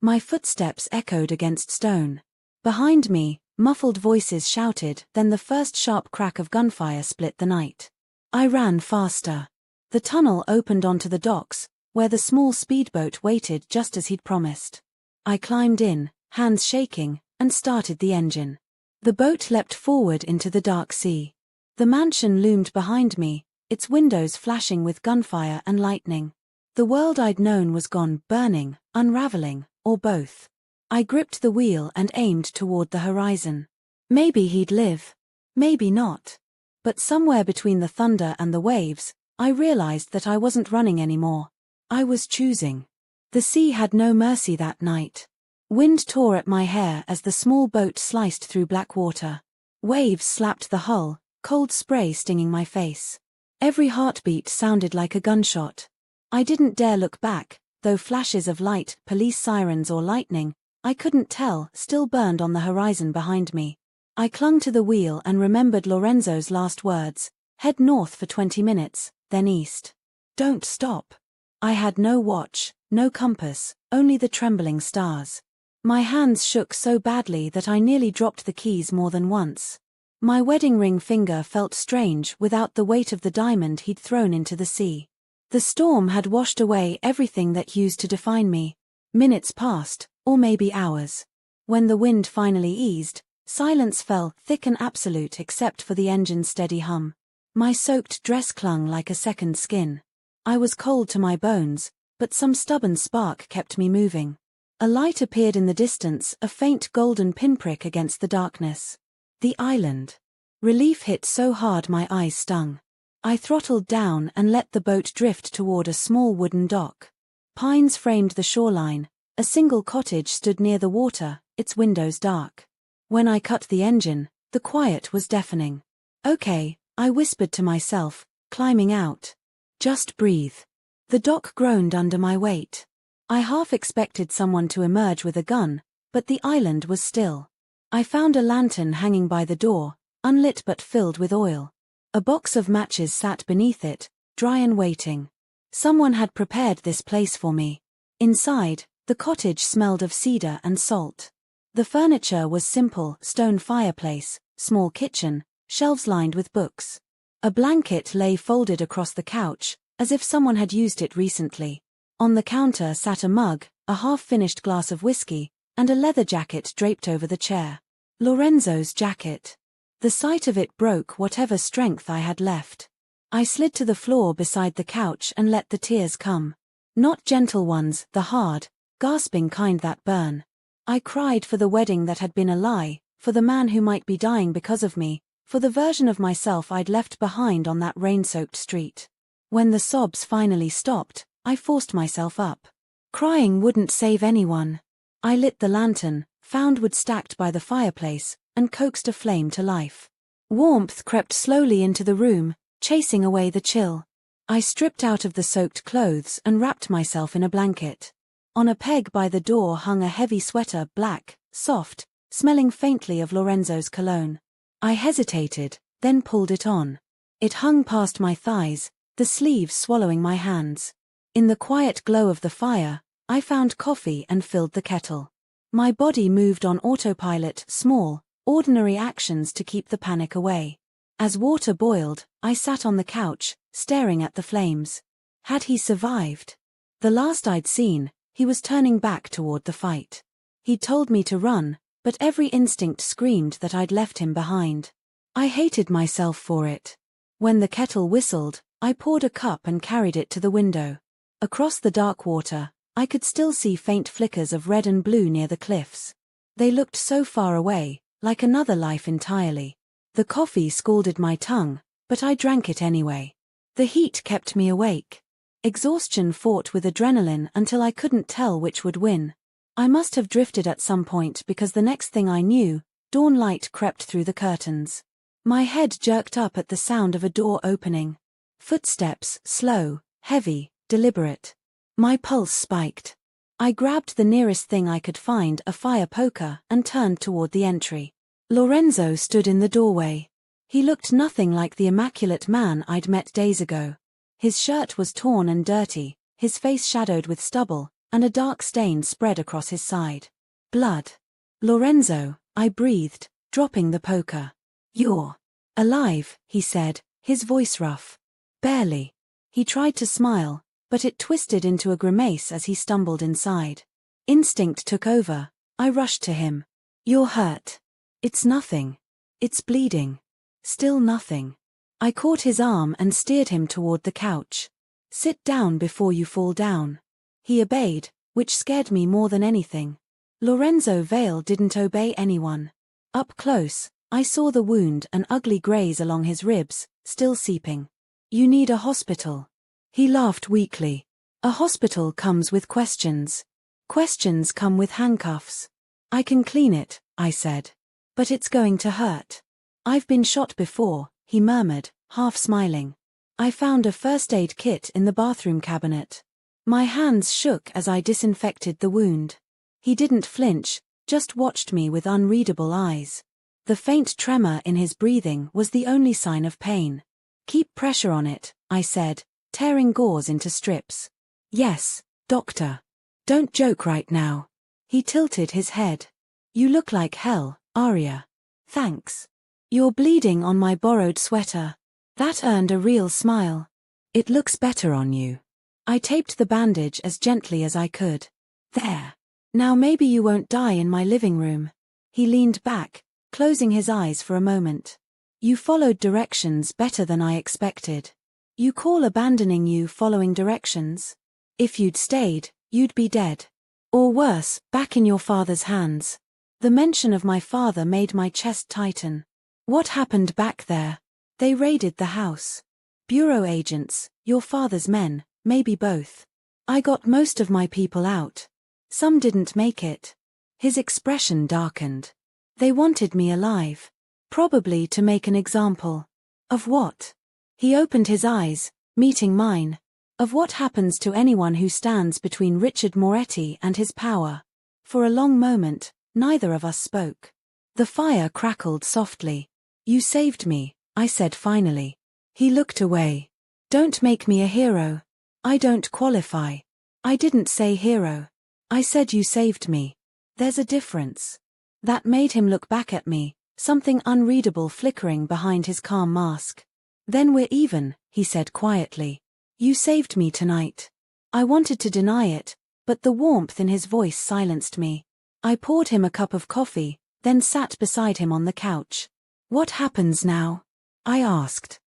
My footsteps echoed against stone. Behind me, muffled voices shouted, then the first sharp crack of gunfire split the night. I ran faster. The tunnel opened onto the docks, where the small speedboat waited just as he'd promised. I climbed in, hands shaking, and started the engine. The boat leapt forward into the dark sea. The mansion loomed behind me, its windows flashing with gunfire and lightning. The world I'd known was gone, burning, unraveling, or both. I gripped the wheel and aimed toward the horizon. Maybe he'd live. Maybe not. But somewhere between the thunder and the waves, I realized that I wasn't running anymore. I was choosing. The sea had no mercy that night. Wind tore at my hair as the small boat sliced through black water. Waves slapped the hull, cold spray stinging my face. Every heartbeat sounded like a gunshot. I didn't dare look back, though flashes of light, police sirens or lightning, I couldn't tell, still burned on the horizon behind me. I clung to the wheel and remembered Lorenzo's last words: head north for 20 minutes, then east. Don't stop. I had no watch, no compass, only the trembling stars. My hands shook so badly that I nearly dropped the keys more than once. My wedding ring finger felt strange without the weight of the diamond he'd thrown into the sea. The storm had washed away everything that used to define me. Minutes passed, or maybe hours. When the wind finally eased, silence fell, thick and absolute except for the engine's steady hum. My soaked dress clung like a second skin. I was cold to my bones, but some stubborn spark kept me moving. A light appeared in the distance, a faint golden pinprick against the darkness. The island. Relief hit so hard my eyes stung. I throttled down and let the boat drift toward a small wooden dock. Pines framed the shoreline. A single cottage stood near the water, its windows dark. When I cut the engine, the quiet was deafening. "Okay," I whispered to myself, climbing out. "Just breathe." The dock groaned under my weight. I half expected someone to emerge with a gun, but the island was still. I found a lantern hanging by the door, unlit but filled with oil. A box of matches sat beneath it, dry and waiting. Someone had prepared this place for me. Inside, the cottage smelled of cedar and salt. The furniture was simple: stone fireplace, small kitchen, shelves lined with books. A blanket lay folded across the couch, as if someone had used it recently. On the counter sat a mug, a half-finished glass of whiskey, and a leather jacket draped over the chair. Lorenzo's jacket. The sight of it broke whatever strength I had left. I slid to the floor beside the couch and let the tears come. Not gentle ones, the hard, gasping kind that burn. I cried for the wedding that had been a lie, for the man who might be dying because of me, for the version of myself I'd left behind on that rain-soaked street. When the sobs finally stopped, I forced myself up. Crying wouldn't save anyone. I lit the lantern, found wood stacked by the fireplace, and coaxed a flame to life. Warmth crept slowly into the room, chasing away the chill. I stripped out of the soaked clothes and wrapped myself in a blanket. On a peg by the door hung a heavy sweater, black, soft, smelling faintly of Lorenzo's cologne. I hesitated, then pulled it on. It hung past my thighs, the sleeves swallowing my hands. In the quiet glow of the fire, I found coffee and filled the kettle. My body moved on autopilot, small, ordinary actions to keep the panic away. As water boiled, I sat on the couch, staring at the flames. Had he survived? The last I'd seen, he was turning back toward the fight. He'd told me to run, but every instinct screamed that I'd left him behind. I hated myself for it. When the kettle whistled, I poured a cup and carried it to the window. Across the dark water, I could still see faint flickers of red and blue near the cliffs. They looked so far away, like another life entirely. The coffee scalded my tongue, but I drank it anyway. The heat kept me awake. Exhaustion fought with adrenaline until I couldn't tell which would win. I must have drifted at some point because the next thing I knew, dawn light crept through the curtains. My head jerked up at the sound of a door opening. Footsteps, slow, heavy, deliberate. My pulse spiked. I grabbed the nearest thing I could find, a fire poker, and turned toward the entry. Lorenzo stood in the doorway. He looked nothing like the immaculate man I'd met days ago. His shirt was torn and dirty, his face shadowed with stubble, and a dark stain spread across his side. Blood. Lorenzo, I breathed, dropping the poker. You're alive, he said, his voice rough. Barely. He tried to smile, but it twisted into a grimace as he stumbled inside. Instinct took over. I rushed to him. You're hurt. It's nothing. It's bleeding. Still nothing. I caught his arm and steered him toward the couch. Sit down before you fall down. He obeyed, which scared me more than anything. Lorenzo Vale didn't obey anyone. Up close, I saw the wound, an ugly graze along his ribs, still seeping. You need a hospital. He laughed weakly. A hospital comes with questions. Questions come with handcuffs. I can clean it, I said. But it's going to hurt. I've been shot before, he murmured, half smiling. I found a first aid kit in the bathroom cabinet. My hands shook as I disinfected the wound. He didn't flinch, just watched me with unreadable eyes. The faint tremor in his breathing was the only sign of pain. Keep pressure on it, I said, tearing gauze into strips. Yes, doctor. Don't joke right now. He tilted his head. You look like hell, Arya. Thanks. You're bleeding on my borrowed sweater. That earned a real smile. It looks better on you. I taped the bandage as gently as I could. There. Now maybe you won't die in my living room. He leaned back, closing his eyes for a moment. You followed directions better than I expected. You call abandoning you following directions? If you'd stayed, you'd be dead. Or worse, back in your father's hands. The mention of my father made my chest tighten. What happened back there? They raided the house. Bureau agents, your father's men, maybe both. I got most of my people out. Some didn't make it. His expression darkened. They wanted me alive. Probably to make an example. Of what? He opened his eyes, meeting mine. Of what happens to anyone who stands between Richard Moretti and his power. For a long moment, neither of us spoke. The fire crackled softly. You saved me, I said finally. He looked away. Don't make me a hero. I don't qualify. I didn't say hero. I said you saved me. There's a difference. That made him look back at me, something unreadable flickering behind his calm mask. Then we're even, he said quietly. You saved me tonight. I wanted to deny it, but the warmth in his voice silenced me. I poured him a cup of coffee, then sat beside him on the couch. What happens now? I asked.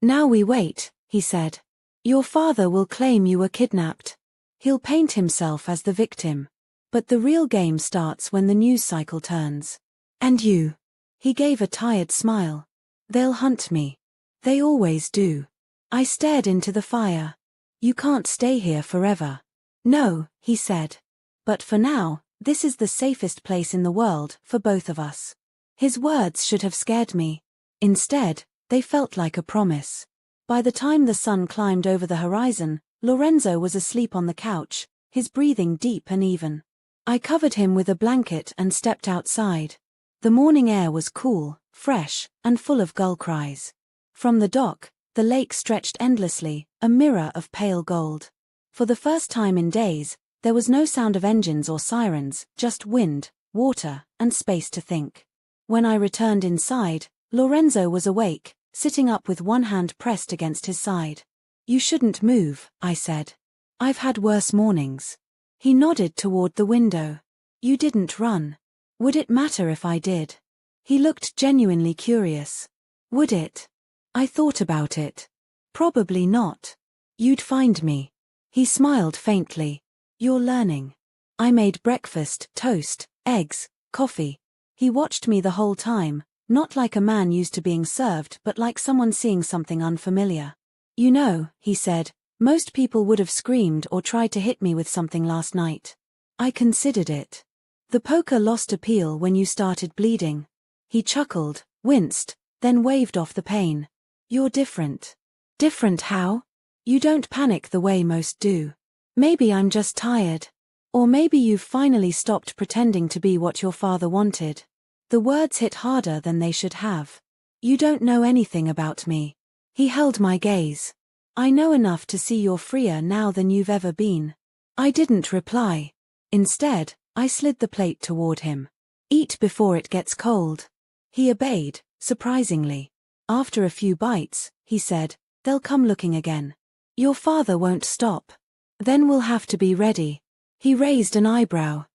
Now we wait, he said. Your father will claim you were kidnapped. He'll paint himself as the victim. But the real game starts when the news cycle turns. And you? He gave a tired smile. They'll hunt me. They always do. I stared into the fire. You can't stay here forever. No, he said. But for now, this is the safest place in the world for both of us. His words should have scared me. Instead, they felt like a promise. By the time the sun climbed over the horizon, Lorenzo was asleep on the couch, his breathing deep and even. I covered him with a blanket and stepped outside. The morning air was cool, fresh, and full of gull cries. From the dock, the lake stretched endlessly, a mirror of pale gold. For the first time in days, there was no sound of engines or sirens, just wind, water, and space to think. When I returned inside, Lorenzo was awake, sitting up with one hand pressed against his side. You shouldn't move, I said. I've had worse mornings. He nodded toward the window. You didn't run. Would it matter if I did? He looked genuinely curious. Would it? I thought about it. Probably not. You'd find me. He smiled faintly. You're learning. I made breakfast, toast, eggs, coffee. He watched me the whole time, not like a man used to being served but like someone seeing something unfamiliar. You know, he said, most people would have screamed or tried to hit me with something last night. I considered it. The poker lost appeal when you started bleeding. He chuckled, winced, then waved off the pain. You're different. Different how? You don't panic the way most do. Maybe I'm just tired. Or maybe you've finally stopped pretending to be what your father wanted. The words hit harder than they should have. You don't know anything about me. He held my gaze. I know enough to see you're freer now than you've ever been. I didn't reply. Instead, I slid the plate toward him. Eat before it gets cold. He obeyed, surprisingly. After a few bites, he said, they'll come looking again. Your father won't stop. Then we'll have to be ready. He raised an eyebrow.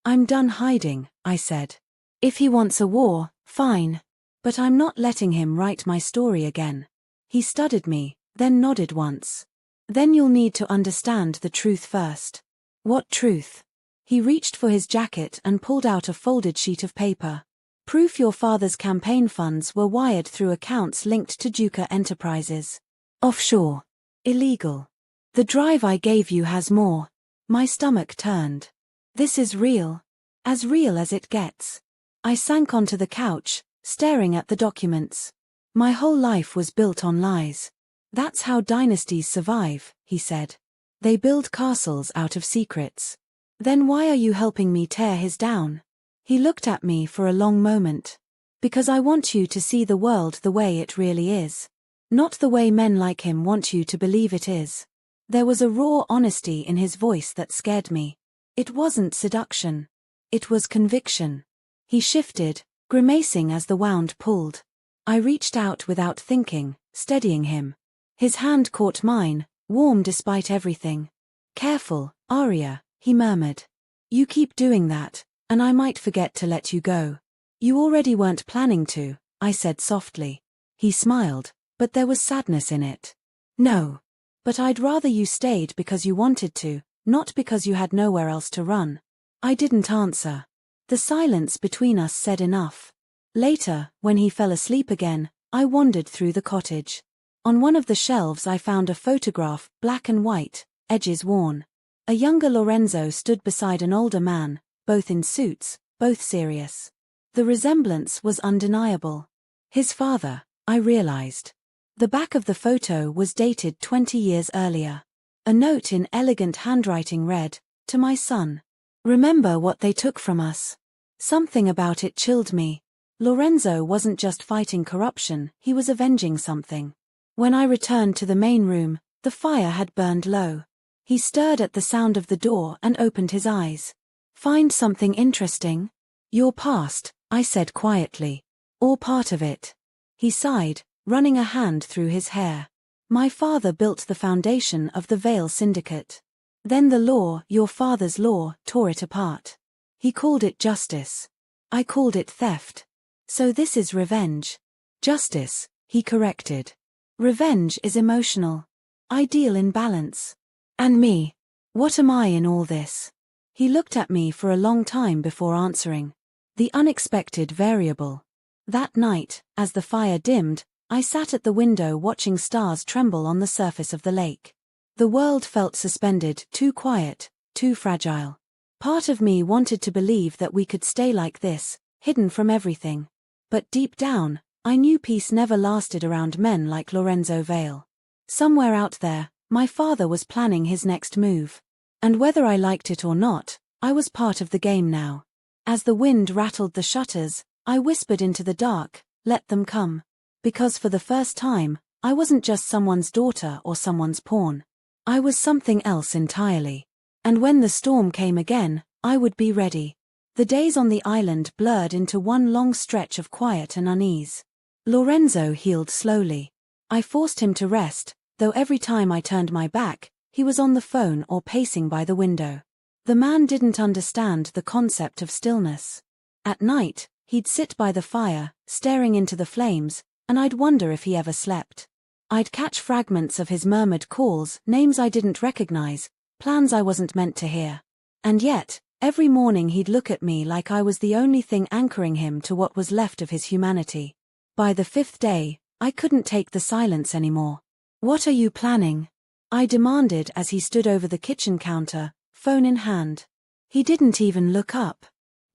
I'm done hiding, I said. If he wants a war, fine. But I'm not letting him write my story again. He studied me, then nodded once. Then you'll need to understand the truth first. What truth? He reached for his jacket and pulled out a folded sheet of paper. Proof your father's campaign funds were wired through accounts linked to Duca Enterprises. Offshore. Illegal. The drive I gave you has more. My stomach turned. This is real. As real as it gets. I sank onto the couch, staring at the documents. My whole life was built on lies. That's how dynasties survive, he said. They build castles out of secrets. Then why are you helping me tear his down? He looked at me for a long moment. Because I want you to see the world the way it really is. Not the way men like him want you to believe it is. There was a raw honesty in his voice that scared me. It wasn't seduction. It was conviction. He shifted, grimacing as the wound pulled. I reached out without thinking, steadying him. His hand caught mine, warm despite everything. Careful, Arya, he murmured. You keep doing that, and I might forget to let you go. You already weren't planning to, I said softly. He smiled, but there was sadness in it. No. But I'd rather you stayed because you wanted to, not because you had nowhere else to run. I didn't answer. The silence between us said enough. Later, when he fell asleep again, I wandered through the cottage. On one of the shelves I found a photograph, black and white, edges worn. A younger Lorenzo stood beside an older man, both in suits, both serious. The resemblance was undeniable. His father, I realized. The back of the photo was dated 20 years earlier. A note in elegant handwriting read, "To my son. Remember what they took from us." Something about it chilled me. Lorenzo wasn't just fighting corruption, he was avenging something. When I returned to the main room, the fire had burned low. He stirred at the sound of the door and opened his eyes. Find something interesting? Your past, I said quietly. Or part of it. He sighed, running a hand through his hair. My father built the foundation of the Vale Syndicate. Then the law, your father's law, tore it apart. He called it justice. I called it theft. So this is revenge. Justice, he corrected. Revenge is emotional. I deal in balance. And me? What am I in all this? He looked at me for a long time before answering. The unexpected variable. That night, as the fire dimmed, I sat at the window watching stars tremble on the surface of the lake. The world felt suspended, too quiet, too fragile. Part of me wanted to believe that we could stay like this, hidden from everything. But deep down, I knew peace never lasted around men like Lorenzo Vale. Somewhere out there, my father was planning his next move. And whether I liked it or not, I was part of the game now. As the wind rattled the shutters, I whispered into the dark, let them come. Because for the first time, I wasn't just someone's daughter or someone's pawn. I was something else entirely. And when the storm came again, I would be ready. The days on the island blurred into one long stretch of quiet and unease. Lorenzo healed slowly. I forced him to rest, though every time I turned my back, he was on the phone or pacing by the window. The man didn't understand the concept of stillness. At night, he'd sit by the fire, staring into the flames, and I'd wonder if he ever slept. I'd catch fragments of his murmured calls, names I didn't recognize, plans I wasn't meant to hear. And yet, every morning he'd look at me like I was the only thing anchoring him to what was left of his humanity. By the 5th day, I couldn't take the silence anymore. What are you planning? I demanded as he stood over the kitchen counter, phone in hand. He didn't even look up.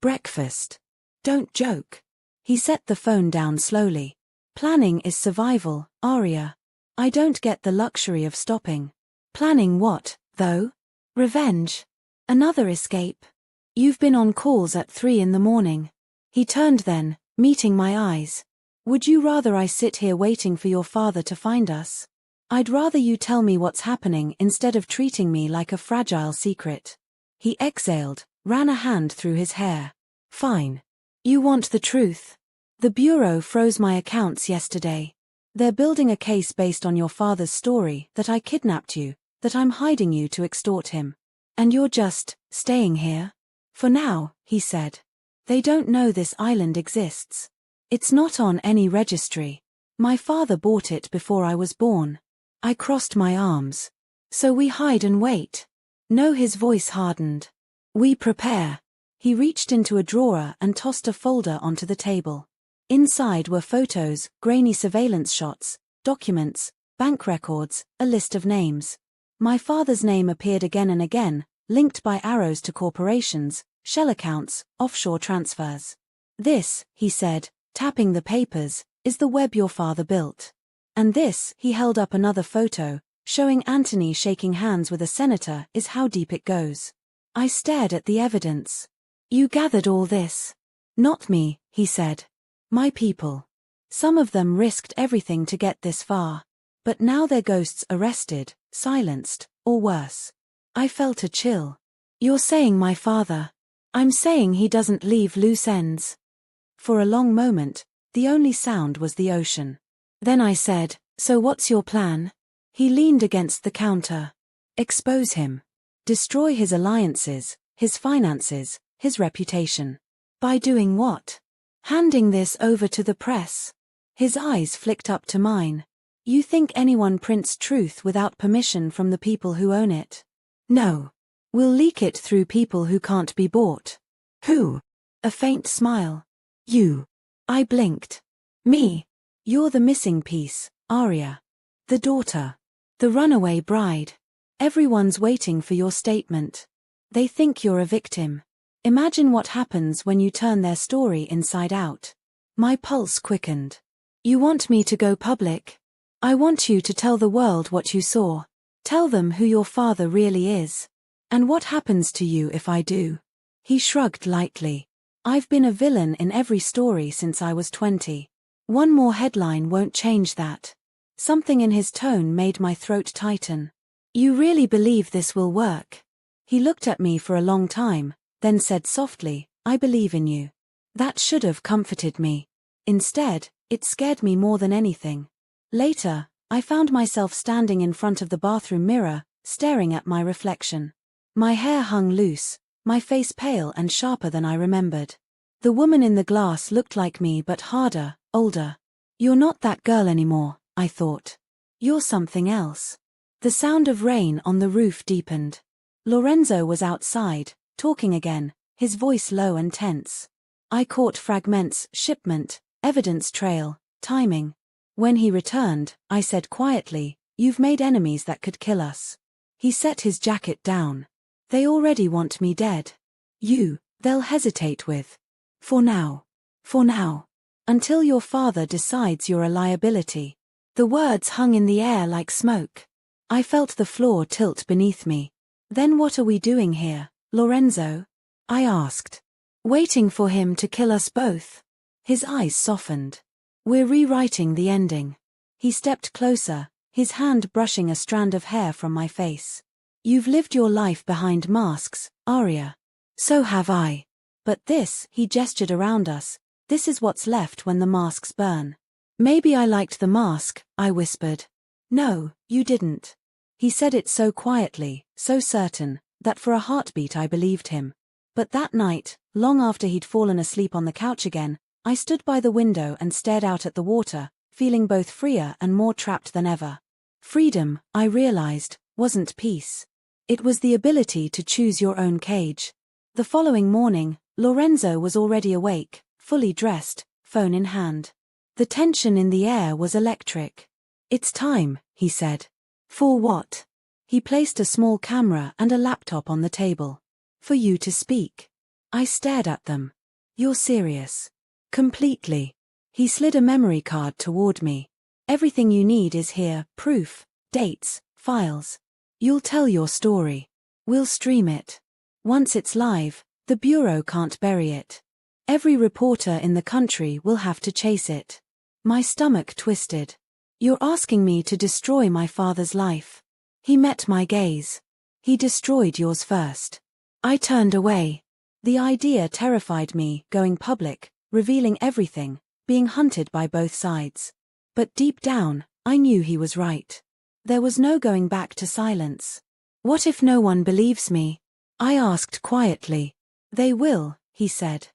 Breakfast. Don't joke. He set the phone down slowly. Planning is survival, Arya. I don't get the luxury of stopping. Planning what, though? Revenge. Another escape. You've been on calls at 3 in the morning. He turned then, meeting my eyes. Would you rather I sit here waiting for your father to find us? I'd rather you tell me what's happening instead of treating me like a fragile secret. He exhaled, ran a hand through his hair. Fine. You want the truth. The Bureau froze my accounts yesterday. They're building a case based on your father's story that I kidnapped you, that I'm hiding you to extort him. And you're just staying here? For now, he said. They don't know this island exists. It's not on any registry. My father bought it before I was born. I crossed my arms. So we hide and wait. No, his voice hardened. We prepare. He reached into a drawer and tossed a folder onto the table. Inside were photos, grainy surveillance shots, documents, bank records, a list of names. My father's name appeared again and again, linked by arrows to corporations, shell accounts, offshore transfers. This, he said, tapping the papers, is the web your father built. And this, he held up another photo, showing Anthony shaking hands with a senator, is how deep it goes. I stared at the evidence. You gathered all this? Not me, he said. My people. Some of them risked everything to get this far. But now their ghosts arrested, silenced, or worse. I felt a chill. You're saying my father. I'm saying he doesn't leave loose ends. For a long moment, the only sound was the ocean. Then I said, so what's your plan? He leaned against the counter. Expose him. Destroy his alliances, his finances, his reputation. By doing what? Handing this over to the press. His eyes flicked up to mine. You think anyone prints truth without permission from the people who own it? No. We'll leak it through people who can't be bought. Who? A faint smile. You. I blinked. Me. You're the missing piece, Arya. The daughter. The runaway bride. Everyone's waiting for your statement. They think you're a victim. Imagine what happens when you turn their story inside out. My pulse quickened. You want me to go public? I want you to tell the world what you saw. Tell them who your father really is. And what happens to you if I do? He shrugged lightly. I've been a villain in every story since I was 20. One more headline won't change that. Something in his tone made my throat tighten. You really believe this will work? He looked at me for a long time, then said softly, I believe in you. That should have comforted me. Instead, it scared me more than anything. Later, I found myself standing in front of the bathroom mirror, staring at my reflection. My hair hung loose, my face pale and sharper than I remembered. The woman in the glass looked like me but harder, older. You're not that girl anymore, I thought. You're something else. The sound of rain on the roof deepened. Lorenzo was outside, talking again, his voice low and tense. I caught fragments, shipment, evidence trail, timing. When he returned, I said quietly, you've made enemies that could kill us. He set his jacket down. They already want me dead. They'll hesitate with. For now. For now. Until your father decides you're a liability. The words hung in the air like smoke. I felt the floor tilt beneath me. Then what are we doing here, Lorenzo? I asked. Waiting for him to kill us both. His eyes softened. We're rewriting the ending. He stepped closer, his hand brushing a strand of hair from my face. You've lived your life behind masks, Arya. So have I. But this, he gestured around us, this is what's left when the masks burn. Maybe I liked the mask, I whispered. No, you didn't. He said it so quietly, so certain, that for a heartbeat I believed him. But that night, long after he'd fallen asleep on the couch again, I stood by the window and stared out at the water, feeling both freer and more trapped than ever. Freedom, I realized, wasn't peace. It was the ability to choose your own cage. The following morning, Lorenzo was already awake, fully dressed, phone in hand. The tension in the air was electric. It's time, he said. For what? He placed a small camera and a laptop on the table. For you to speak. I stared at them. You're serious. Completely. He slid a memory card toward me. Everything you need is here, proof, dates, files. You'll tell your story. We'll stream it. Once it's live, the Bureau can't bury it. Every reporter in the country will have to chase it. My stomach twisted. You're asking me to destroy my father's life. He met my gaze. He destroyed yours first. I turned away. The idea terrified me, going public, revealing everything, being hunted by both sides. But deep down, I knew he was right. There was no going back to silence. What if no one believes me? I asked quietly. They will, he said.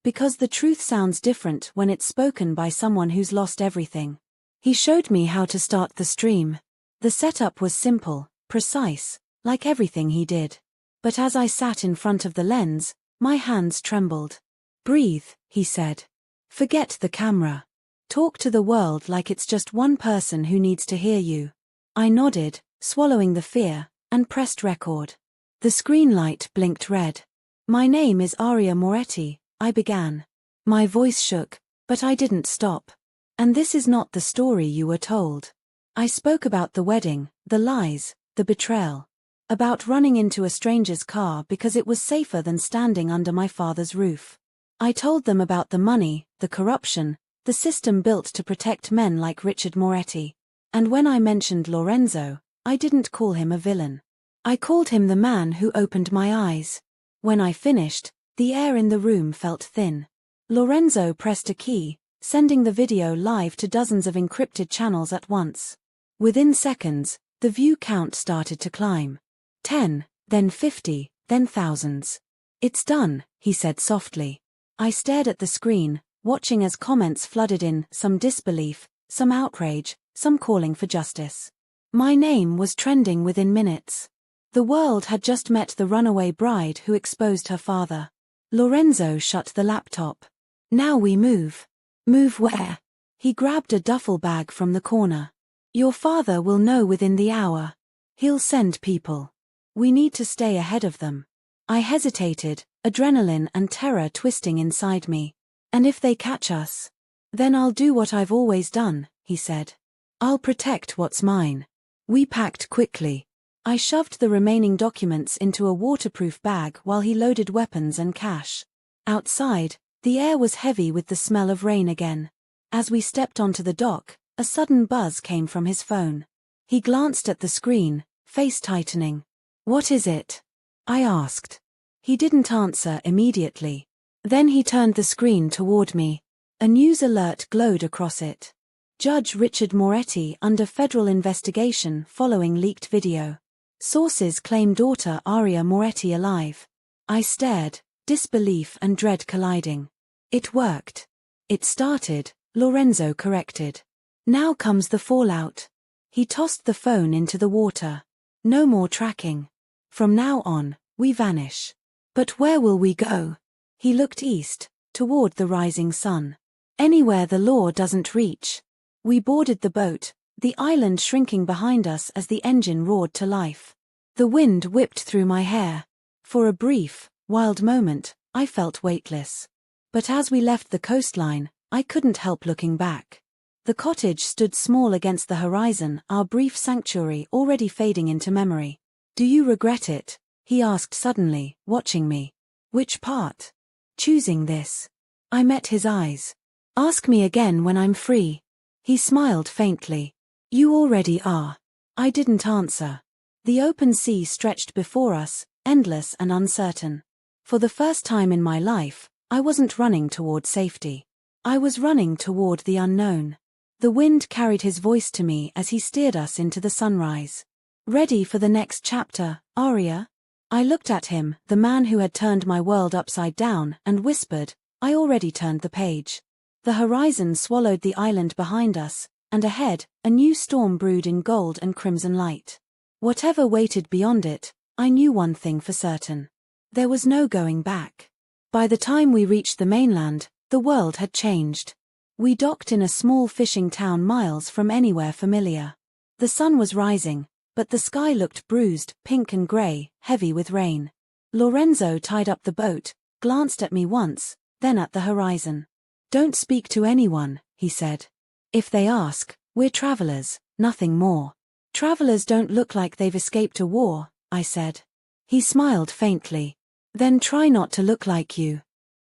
Because the truth sounds different when it's spoken by someone who's lost everything. He showed me how to start the stream. The setup was simple, precise, like everything he did. But as I sat in front of the lens, my hands trembled. Breathe, he said. Forget the camera. Talk to the world like it's just one person who needs to hear you. I nodded, swallowing the fear, and pressed record. The screen light blinked red. My name is Aria Moretti, I began. My voice shook, but I didn't stop. And this is not the story you were told. I spoke about the wedding, the lies, the betrayal. About running into a stranger's car because it was safer than standing under my father's roof. I told them about the money, the corruption, the system built to protect men like Richard Moretti. And when I mentioned Lorenzo, I didn't call him a villain. I called him the man who opened my eyes. When I finished, the air in the room felt thin. Lorenzo pressed a key, sending the video live to dozens of encrypted channels at once. Within seconds, the view count started to climb. 10, then 50, then thousands. It's done, he said softly. I stared at the screen, watching as comments flooded in, some disbelief, some outrage, some calling for justice. My name was trending within minutes. The world had just met the runaway bride who exposed her father. Lorenzo shut the laptop. Now we move. Move where? He grabbed a duffel bag from the corner. Your father will know within the hour. He'll send people. We need to stay ahead of them. I hesitated, adrenaline and terror twisting inside me. And if they catch us? Then I'll do what I've always done, he said. I'll protect what's mine. We packed quickly. I shoved the remaining documents into a waterproof bag while he loaded weapons and cash. Outside, the air was heavy with the smell of rain again. As we stepped onto the dock, a sudden buzz came from his phone. He glanced at the screen, face tightening. What is it? I asked. He didn't answer immediately. Then he turned the screen toward me. A news alert glowed across it. Judge Richard Moretti under federal investigation following leaked video. Sources claim daughter Aria Moretti alive. I stared, disbelief and dread colliding. It worked. It started, Lorenzo corrected. Now comes the fallout. He tossed the phone into the water. No more tracking. From now on, we vanish. But where will we go? He looked east, toward the rising sun. Anywhere the law doesn't reach. We boarded the boat, the island shrinking behind us as the engine roared to life. The wind whipped through my hair. For a brief, wild moment, I felt weightless. But as we left the coastline, I couldn't help looking back. The cottage stood small against the horizon, our brief sanctuary already fading into memory. Do you regret it? He asked suddenly, watching me. Which part? Choosing this. I met his eyes. Ask me again when I'm free. He smiled faintly. You already are. I didn't answer. The open sea stretched before us, endless and uncertain. For the first time in my life, I wasn't running toward safety. I was running toward the unknown. The wind carried his voice to me as he steered us into the sunrise. Ready for the next chapter, Aria? I looked at him, the man who had turned my world upside down, and whispered, I already turned the page. The horizon swallowed the island behind us, and ahead, a new storm brewed in gold and crimson light. Whatever waited beyond it, I knew one thing for certain. There was no going back. By the time we reached the mainland, the world had changed. We docked in a small fishing town miles from anywhere familiar. The sun was rising, but the sky looked bruised, pink and grey, heavy with rain. Lorenzo tied up the boat, glanced at me once, then at the horizon. Don't speak to anyone, he said. If they ask, we're travelers, nothing more. Travelers don't look like they've escaped a war, I said. He smiled faintly. Then try not to look like you.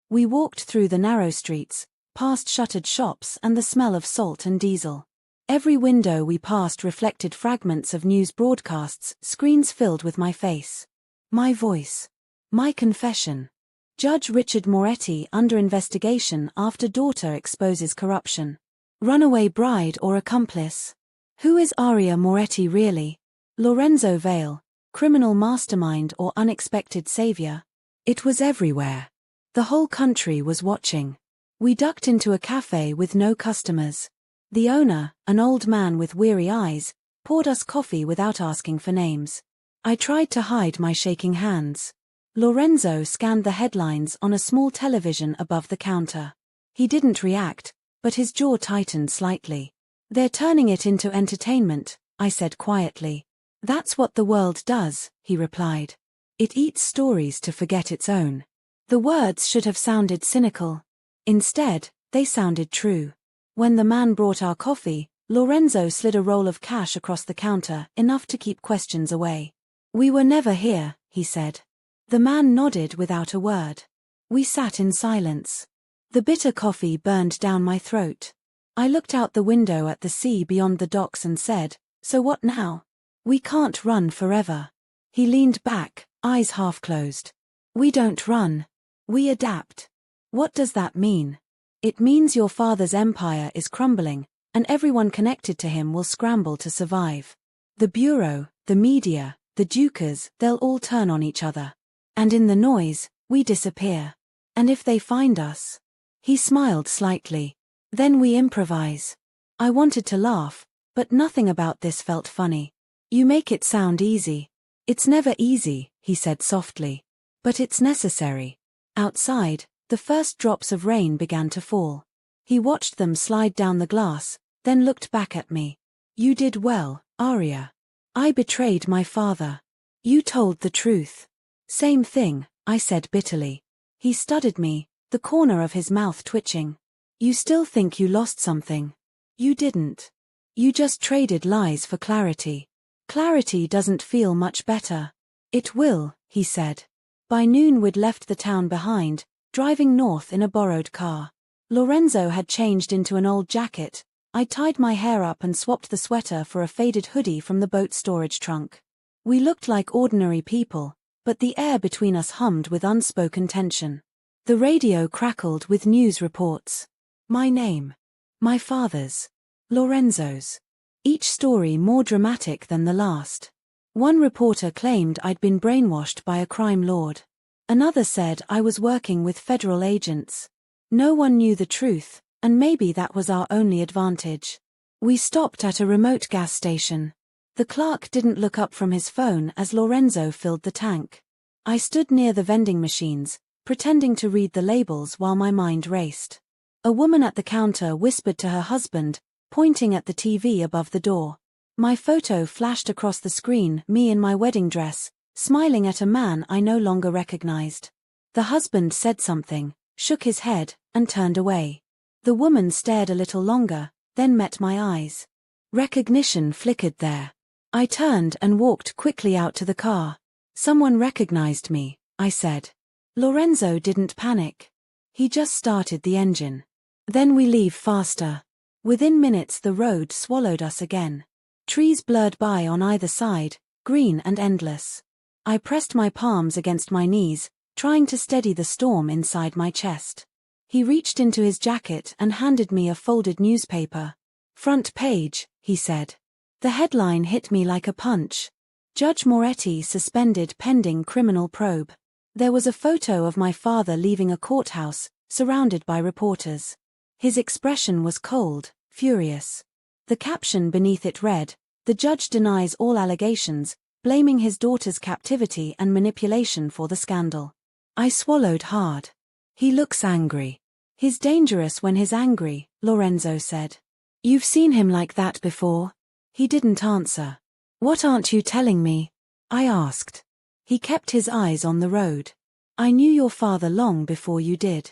We walked through the narrow streets, past shuttered shops and the smell of salt and diesel. Every window we passed reflected fragments of news broadcasts, screens filled with my face. My voice. My confession. Judge Richard Moretti under investigation after daughter exposes corruption. Runaway bride or accomplice? Who is Aria Moretti really? Lorenzo Vale, criminal mastermind or unexpected savior? It was everywhere. The whole country was watching. We ducked into a cafe with no customers. The owner, an old man with weary eyes, poured us coffee without asking for names. I tried to hide my shaking hands. Lorenzo scanned the headlines on a small television above the counter. He didn't react, but his jaw tightened slightly. They're turning it into entertainment, I said quietly. That's what the world does, he replied. It eats stories to forget its own. The words should have sounded cynical. Instead, they sounded true. When the man brought our coffee, Lorenzo slid a roll of cash across the counter, enough to keep questions away. We were never here, he said. The man nodded without a word. We sat in silence. The bitter coffee burned down my throat. I looked out the window at the sea beyond the docks and said, "So what now? We can't run forever." He leaned back, eyes half closed. We don't run. We adapt. What does that mean? It means your father's empire is crumbling, and everyone connected to him will scramble to survive. The bureau, the media, the dukers, they'll all turn on each other. And in the noise, we disappear. And if they find us? He smiled slightly. Then we improvise. I wanted to laugh, but nothing about this felt funny. You make it sound easy. It's never easy, he said softly. But it's necessary. Outside, the first drops of rain began to fall. He watched them slide down the glass, then looked back at me. You did well, Aria. I betrayed my father. You told the truth. Same thing, I said bitterly. He studied me, the corner of his mouth twitching. You still think you lost something. You didn't. You just traded lies for clarity. Clarity doesn't feel much better. It will, he said. By noon we'd left the town behind, driving north in a borrowed car. Lorenzo had changed into an old jacket. I tied my hair up and swapped the sweater for a faded hoodie from the boat storage trunk. We looked like ordinary people, but the air between us hummed with unspoken tension. The radio crackled with news reports. My name. My father's. Lorenzo's. Each story more dramatic than the last. One reporter claimed I'd been brainwashed by a crime lord. Another said I was working with federal agents. No one knew the truth, and maybe that was our only advantage. We stopped at a remote gas station. The clerk didn't look up from his phone as Lorenzo filled the tank. I stood near the vending machines, pretending to read the labels while my mind raced. A woman at the counter whispered to her husband, pointing at the TV above the door. My photo flashed across the screen, me in my wedding dress, smiling at a man I no longer recognized. The husband said something, shook his head, and turned away. The woman stared a little longer, then met my eyes. Recognition flickered there. I turned and walked quickly out to the car. Someone recognized me, I said. Lorenzo didn't panic. He just started the engine. Then we leave faster. Within minutes the road swallowed us again. Trees blurred by on either side, green and endless. I pressed my palms against my knees, trying to steady the storm inside my chest. He reached into his jacket and handed me a folded newspaper. Front page, he said. The headline hit me like a punch. Judge Moretti suspended pending criminal probe. There was a photo of my father leaving a courthouse, surrounded by reporters. His expression was cold, furious. The caption beneath it read, "The judge denies all allegations, blaming his daughter's captivity and manipulation for the scandal." I swallowed hard. He looks angry. He's dangerous when he's angry, Lorenzo said. You've seen him like that before? He didn't answer. What aren't you telling me? I asked. He kept his eyes on the road. I knew your father long before you did.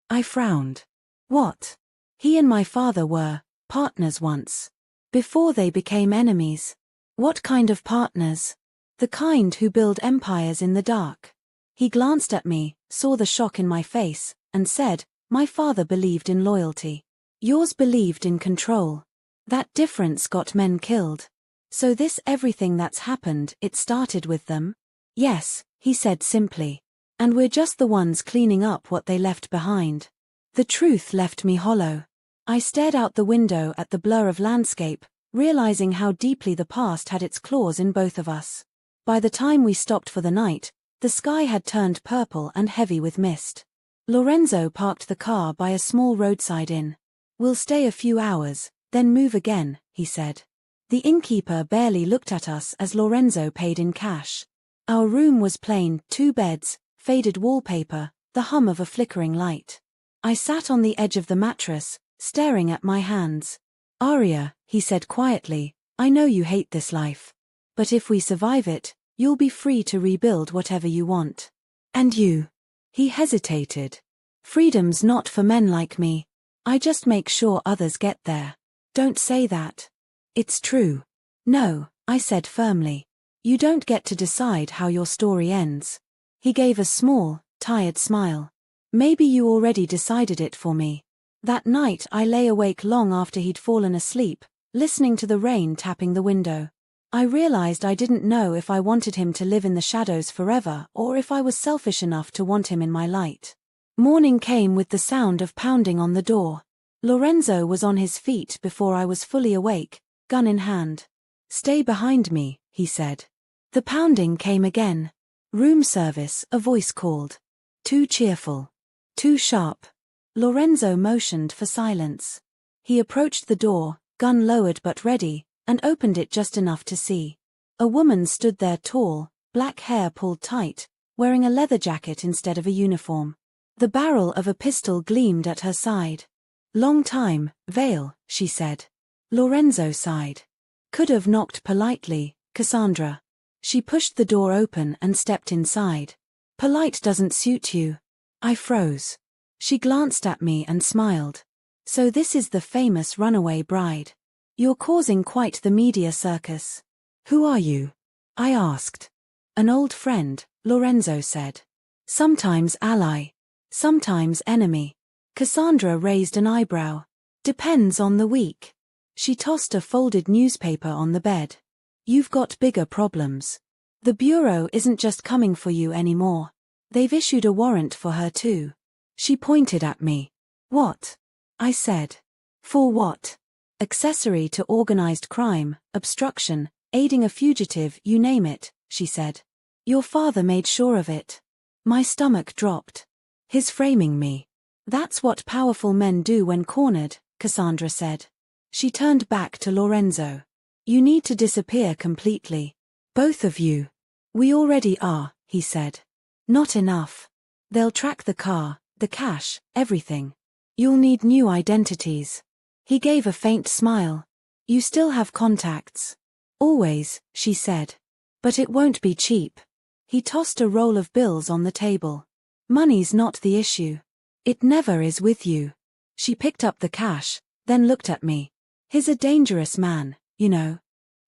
I frowned. What? He and my father were partners once. Before they became enemies. What kind of partners? The kind who build empires in the dark. He glanced at me, saw the shock in my face, and said, my father believed in loyalty. Yours believed in control. That difference got men killed. So this everything that's happened, it started with them? Yes, he said simply. And we're just the ones cleaning up what they left behind. The truth left me hollow. I stared out the window at the blur of landscape, realizing how deeply the past had its claws in both of us. By the time we stopped for the night, the sky had turned purple and heavy with mist. Lorenzo parked the car by a small roadside inn. We'll stay a few hours, then move again, he said. The innkeeper barely looked at us as Lorenzo paid in cash. Our room was plain, 2 beds, faded wallpaper, the hum of a flickering light. I sat on the edge of the mattress, staring at my hands. Aria, he said quietly, I know you hate this life. But if we survive it, you'll be free to rebuild whatever you want. And you? He hesitated. Freedom's not for men like me. I just make sure others get there. Don't say that. It's true. No, I said firmly. You don't get to decide how your story ends. He gave a small, tired smile. Maybe you already decided it for me. That night I lay awake long after he'd fallen asleep, listening to the rain tapping the window. I realized I didn't know if I wanted him to live in the shadows forever or if I was selfish enough to want him in my light. Morning came with the sound of pounding on the door. Lorenzo was on his feet before I was fully awake, gun in hand. Stay behind me, he said. The pounding came again. Room service, a voice called. Too cheerful. Too sharp. Lorenzo motioned for silence. He approached the door, gun lowered but ready, and opened it just enough to see. A woman stood there tall, black hair pulled tight, wearing a leather jacket instead of a uniform. The barrel of a pistol gleamed at her side. Long time, Vale, she said. Lorenzo sighed. Could have knocked politely, Cassandra. She pushed the door open and stepped inside. Polite doesn't suit you. I froze. She glanced at me and smiled. So this is the famous runaway bride. You're causing quite the media circus. Who are you? I asked. An old friend, Lorenzo said. Sometimes ally. Sometimes enemy. Cassandra raised an eyebrow. Depends on the week. She tossed a folded newspaper on the bed. You've got bigger problems. The Bureau isn't just coming for you anymore. They've issued a warrant for her too. She pointed at me. What? I said. For what? Accessory to organized crime, obstruction, aiding a fugitive, you name it, she said. Your father made sure of it. My stomach dropped. His framing me. That's what powerful men do when cornered, Cassandra said. She turned back to Lorenzo. You need to disappear completely. Both of you. We already are, he said. Not enough. They'll track the car, the cash, everything. You'll need new identities. He gave a faint smile. You still have contacts. Always, she said. But it won't be cheap. He tossed a roll of bills on the table. Money's not the issue. It never is with you. She picked up the cash, then looked at me. He's a dangerous man, you know.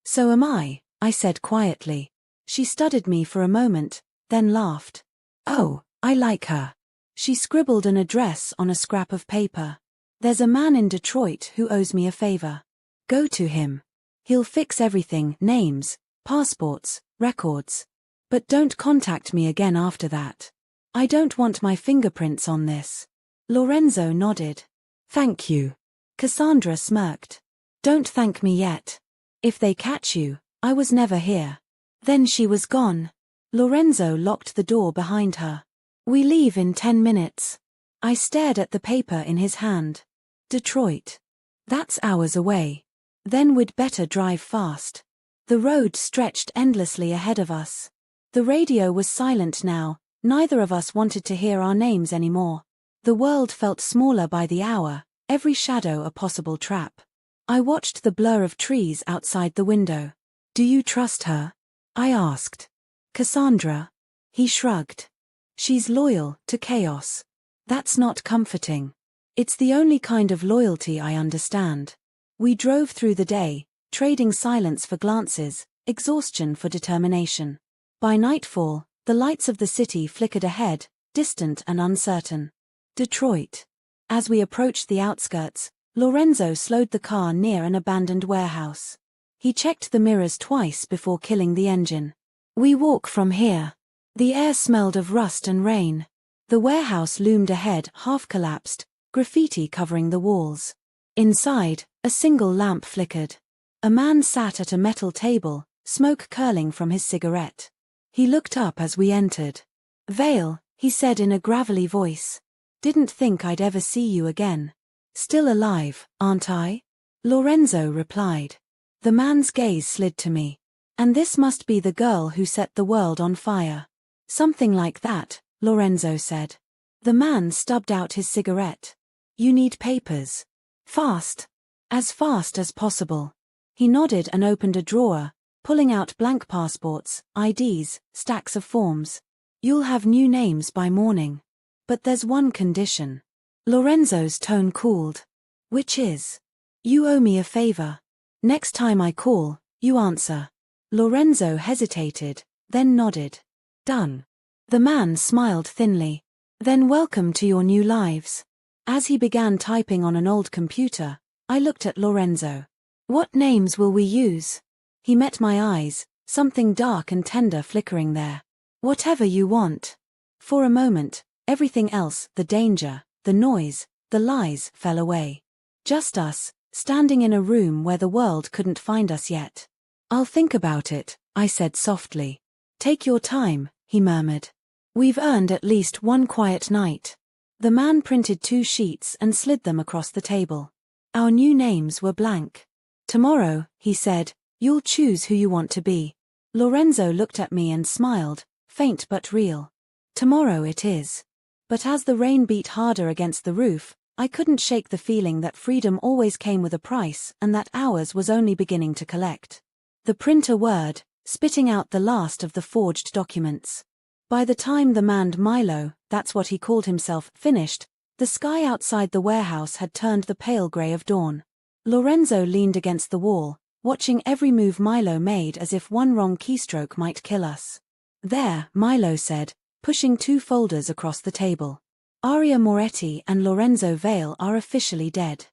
So am I said quietly. She studied me for a moment, then laughed. Oh, I like her. She scribbled an address on a scrap of paper. There's a man in Detroit who owes me a favor. Go to him. He'll fix everything, names, passports, records. But don't contact me again after that. I don't want my fingerprints on this. Lorenzo nodded. Thank you. Cassandra smirked. Don't thank me yet. If they catch you, I was never here. Then she was gone. Lorenzo locked the door behind her. We leave in 10 minutes. I stared at the paper in his hand. Detroit. That's hours away. Then we'd better drive fast. The road stretched endlessly ahead of us. The radio was silent now, neither of us wanted to hear our names anymore. The world felt smaller by the hour, every shadow a possible trap. I watched the blur of trees outside the window. Do you trust her? I asked. Cassandra? He shrugged. She's loyal to chaos. That's not comforting. It's the only kind of loyalty I understand. We drove through the day, trading silence for glances, exhaustion for determination. By nightfall, the lights of the city flickered ahead, distant and uncertain. Detroit. As we approached the outskirts, Lorenzo slowed the car near an abandoned warehouse. He checked the mirrors twice before killing the engine. We walk from here. The air smelled of rust and rain. The warehouse loomed ahead, half collapsed, graffiti covering the walls. Inside, a single lamp flickered. A man sat at a metal table, smoke curling from his cigarette. He looked up as we entered. "Vale," he said in a gravelly voice. "Didn't think I'd ever see you again." "Still alive, aren't I?" Lorenzo replied. The man's gaze slid to me. "And this must be the girl who set the world on fire." "Something like that," Lorenzo said. The man stubbed out his cigarette. "You need papers. Fast. As fast as possible." He nodded and opened a drawer, pulling out blank passports, IDs, stacks of forms. "You'll have new names by morning. But there's one condition." Lorenzo's tone cooled. "Which is?" "You owe me a favor. Next time I call, you answer." Lorenzo hesitated, then nodded. "Done." The man smiled thinly. "Then welcome to your new lives." As he began typing on an old computer, I looked at Lorenzo. "What names will we use?" He met my eyes, something dark and tender flickering there. "Whatever you want." For a moment, everything else, the danger, the noise, the lies, fell away. Just us, standing in a room where the world couldn't find us yet. "I'll think about it," I said softly. "Take your time," he murmured. "We've earned at least one quiet night." The man printed 2 sheets and slid them across the table. Our new names were blank. "Tomorrow," he said, "you'll choose who you want to be." Lorenzo looked at me and smiled, faint but real. "Tomorrow it is." But as the rain beat harder against the roof, I couldn't shake the feeling that freedom always came with a price and that ours was only beginning to collect. The printer whirred, spitting out the last of the forged documents. By the time the man Milo, that's what he called himself, finished, the sky outside the warehouse had turned the pale gray of dawn. Lorenzo leaned against the wall, watching every move Milo made as if one wrong keystroke might kill us. "There," Milo said, pushing 2 folders across the table. "Aria Moretti and Lorenzo Vale are officially dead.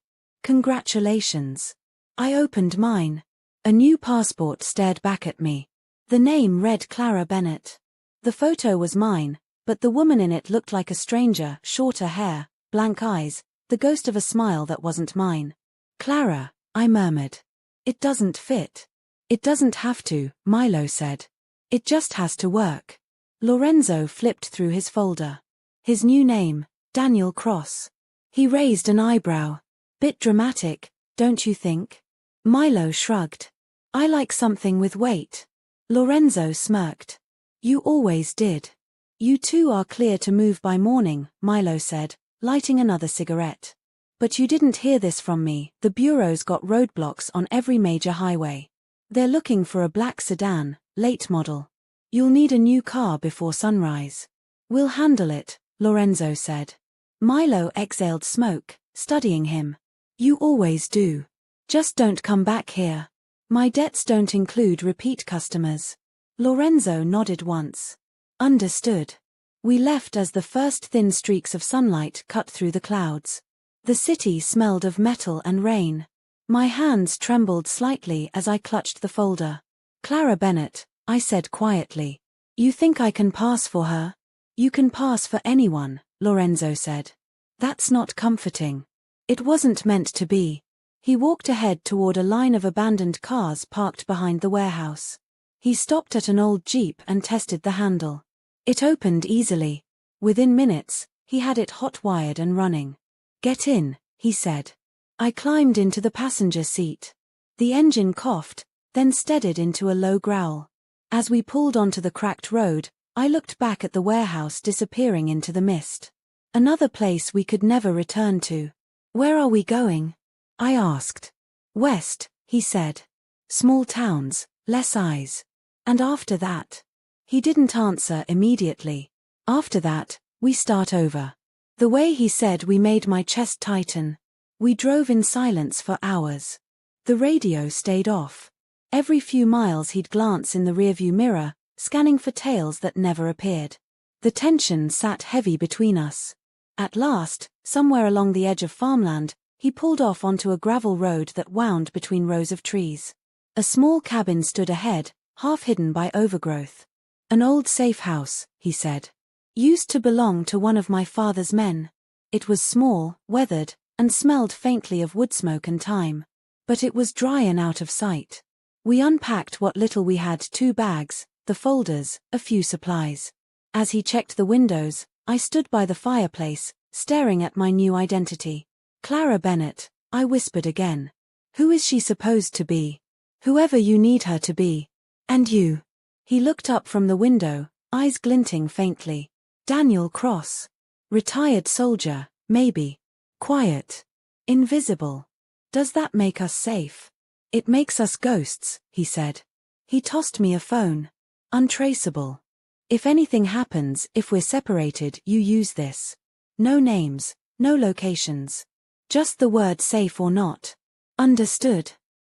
Congratulations." I opened mine. A new passport stared back at me. The name read Clara Bennett. The photo was mine, but the woman in it looked like a stranger, shorter hair, blank eyes, the ghost of a smile that wasn't mine. "Clara," I murmured. "It doesn't fit." "It doesn't have to," Milo said. "It just has to work." Lorenzo flipped through his folder. His new name, Daniel Cross. He raised an eyebrow. "Bit dramatic, don't you think?" Milo shrugged. "I like something with weight." Lorenzo smirked. "You always did." "You two are clear to move by morning," Milo said, lighting another cigarette. "But you didn't hear this from me. The bureau's got roadblocks on every major highway. They're looking for a black sedan, late model. You'll need a new car before sunrise." "We'll handle it," Lorenzo said. Milo exhaled smoke, studying him. "You always do. Just don't come back here. My debts don't include repeat customers." Lorenzo nodded once. "Understood." We left as the first thin streaks of sunlight cut through the clouds. The city smelled of metal and rain. My hands trembled slightly as I clutched the folder. "Clara Bennett," I said quietly. "You think I can pass for her?" "You can pass for anyone," Lorenzo said. "That's not comforting." It wasn't meant to be. He walked ahead toward a line of abandoned cars parked behind the warehouse. He stopped at an old Jeep and tested the handle. It opened easily. Within minutes, he had it hot-wired and running. "Get in," he said. I climbed into the passenger seat. The engine coughed, then steadied into a low growl. As we pulled onto the cracked road, I looked back at the warehouse disappearing into the mist. Another place we could never return to. "Where are we going?" I asked. "West," he said. "Small towns, less eyes. And after that?" He didn't answer immediately. "After that, we start over." The way he said we made my chest tighten. We drove in silence for hours. The radio stayed off. Every few miles he'd glance in the rearview mirror, scanning for tails that never appeared. The tension sat heavy between us. At last, somewhere along the edge of farmland, He pulled off onto a gravel road that wound between rows of trees. A small cabin stood ahead, half hidden by overgrowth. An old safe house, he said. Used to belong to one of my father's men. It was small, weathered, and smelled faintly of wood smoke and thyme. But it was dry and out of sight. We unpacked what little we had: 2 bags, the folders, a few supplies. As he checked the windows, I stood by the fireplace, staring at my new identity. Clara Bennett, I whispered again. Who is she supposed to be? Whoever you need her to be. And you? He looked up from the window, eyes glinting faintly. Daniel Cross. Retired soldier, maybe. Quiet. Invisible. Does that make us safe? It makes us ghosts, he said. He tossed me a phone. Untraceable. If anything happens, if we're separated, you use this. No names, no locations. Just the word safe or not. Understood.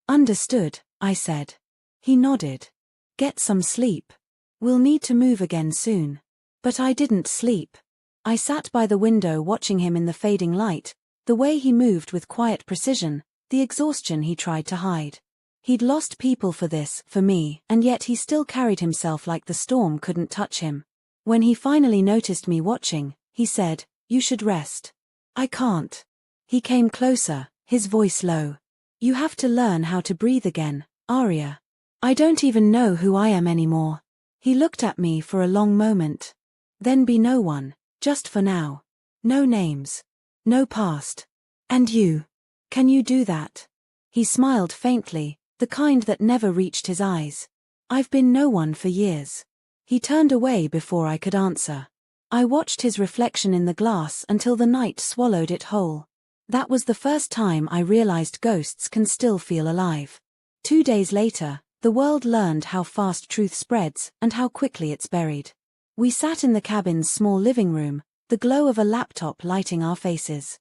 Understood, I said. He nodded. Get some sleep. We'll need to move again soon. But I didn't sleep. I sat by the window watching him in the fading light, the way he moved with quiet precision, the exhaustion he tried to hide. He'd lost people for this, for me, and yet he still carried himself like the storm couldn't touch him. When he finally noticed me watching, he said, "You should rest." I can't. He came closer, his voice low. You have to learn how to breathe again, Arya. I don't even know who I am anymore. He looked at me for a long moment. Then be no one, just for now. No names. No past. And you? Can you do that? He smiled faintly, the kind that never reached his eyes. I've been no one for years. He turned away before I could answer. I watched his reflection in the glass until the night swallowed it whole. That was the first time I realized ghosts can still feel alive. 2 days later, the world learned how fast truth spreads and how quickly it's buried. We sat in the cabin's small living room, the glow of a laptop lighting our faces.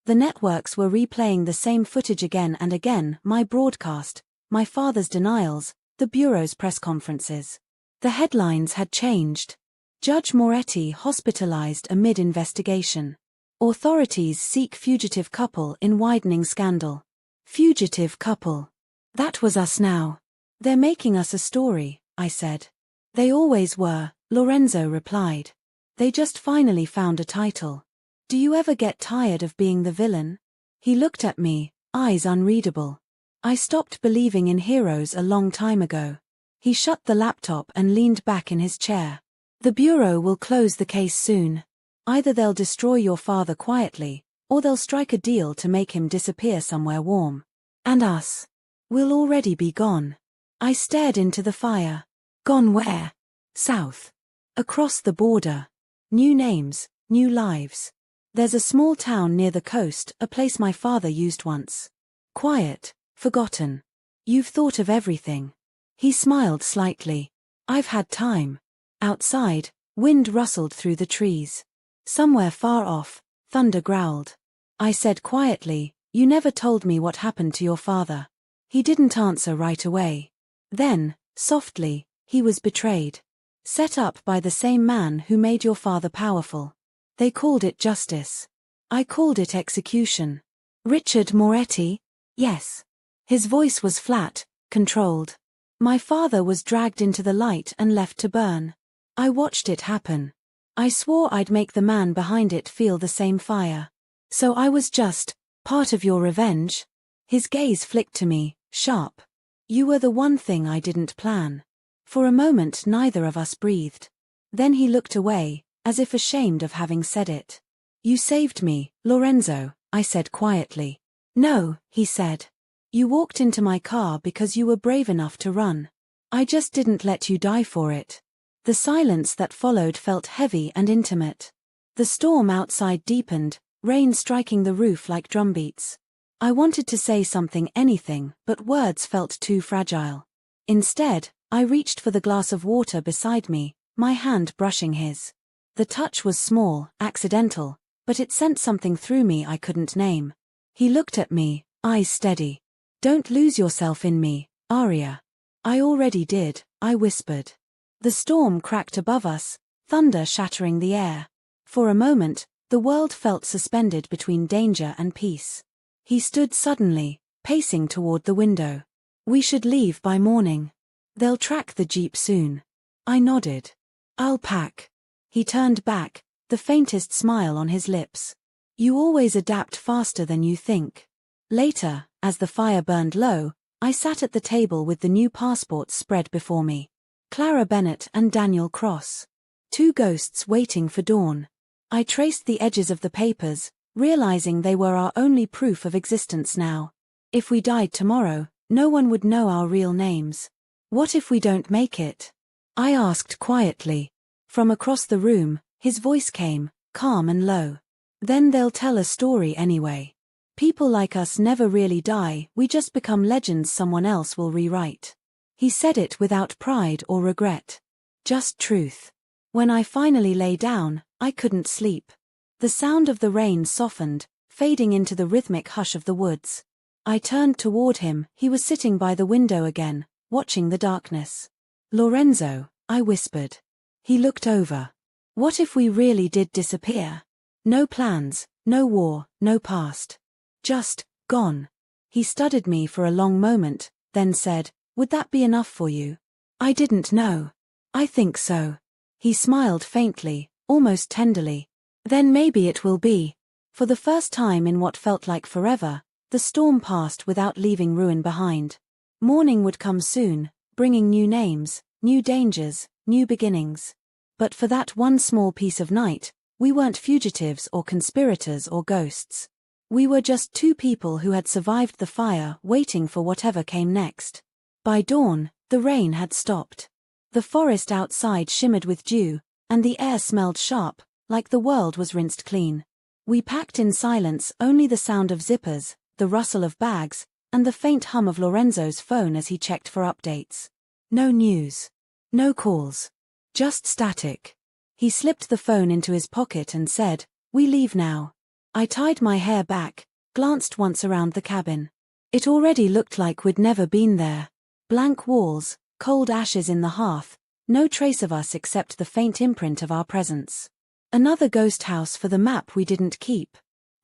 The networks were replaying the same footage again and again: my broadcast, my father's denials, the Bureau's press conferences. The headlines had changed. Judge Moretti hospitalized amid investigation. Authorities seek fugitive couple in widening scandal. Fugitive couple. That was us now. They're making us a story, I said. They always were, Lorenzo replied. They just finally found a title. Do you ever get tired of being the villain? He looked at me, eyes unreadable. I stopped believing in heroes a long time ago. He shut the laptop and leaned back in his chair. The Bureau will close the case soon. Either they'll destroy your father quietly, or they'll strike a deal to make him disappear somewhere warm. And us? We'll already be gone. I stared into the fire. Gone where? South. Across the border. New names, new lives. There's a small town near the coast, a place my father used once. Quiet, forgotten. You've thought of everything. He smiled slightly. I've had time. Outside, wind rustled through the trees. Somewhere far off, thunder growled. I said quietly, "You never told me what happened to your father." He didn't answer right away. Then, softly, he was betrayed. Set up by the same man who made your father powerful. They called it justice. I called it execution. Richard Moretti? Yes. His voice was flat, controlled. My father was dragged into the light and left to burn. I watched it happen. I swore I'd make the man behind it feel the same fire. So I was just part of your revenge? His gaze flicked to me, sharp. You were the one thing I didn't plan. For a moment neither of us breathed. Then he looked away, as if ashamed of having said it. You saved me, Lorenzo, I said quietly. No, he said. You walked into my car because you were brave enough to run. I just didn't let you die for it. The silence that followed felt heavy and intimate. The storm outside deepened, rain striking the roof like drumbeats. I wanted to say something, anything, but words felt too fragile. Instead, I reached for the glass of water beside me, my hand brushing his. The touch was small, accidental, but it sent something through me I couldn't name. He looked at me, eyes steady. Don't lose yourself in me, Arya. I already did, I whispered. The storm cracked above us, thunder shattering the air. For a moment, the world felt suspended between danger and peace. He stood suddenly, pacing toward the window. We should leave by morning. They'll track the jeep soon. I nodded. I'll pack. He turned back, the faintest smile on his lips. You always adapt faster than you think. Later, as the fire burned low, I sat at the table with the new passports spread before me. Clara Bennett and Daniel Cross. Two ghosts waiting for dawn. I traced the edges of the papers, realizing they were our only proof of existence now. If we died tomorrow, no one would know our real names. What if we don't make it? I asked quietly. From across the room, his voice came, calm and low. Then they'll tell a story anyway. People like us never really die, we just become legends someone else will rewrite. He said it without pride or regret. Just truth. When I finally lay down, I couldn't sleep. The sound of the rain softened, fading into the rhythmic hush of the woods. I turned toward him, he was sitting by the window again, watching the darkness. Lorenzo, I whispered. He looked over. What if we really did disappear? No plans, no war, no past. Just, gone. He studied me for a long moment, then said, would that be enough for you? I didn't know. I think so. He smiled faintly, almost tenderly. Then maybe it will be. For the first time in what felt like forever, the storm passed without leaving ruin behind. Morning would come soon, bringing new names, new dangers, new beginnings. But for that one small piece of night, we weren't fugitives or conspirators or ghosts. We were just two people who had survived the fire, waiting for whatever came next. By dawn, the rain had stopped. The forest outside shimmered with dew, and the air smelled sharp, like the world was rinsed clean. We packed in silence, only the sound of zippers, the rustle of bags, and the faint hum of Lorenzo's phone as he checked for updates. No news. No calls. Just static. He slipped the phone into his pocket and said, we leave now. I tied my hair back, glanced once around the cabin. It already looked like we'd never been there. Blank walls, cold ashes in the hearth, no trace of us except the faint imprint of our presence. Another ghost house for the map we didn't keep.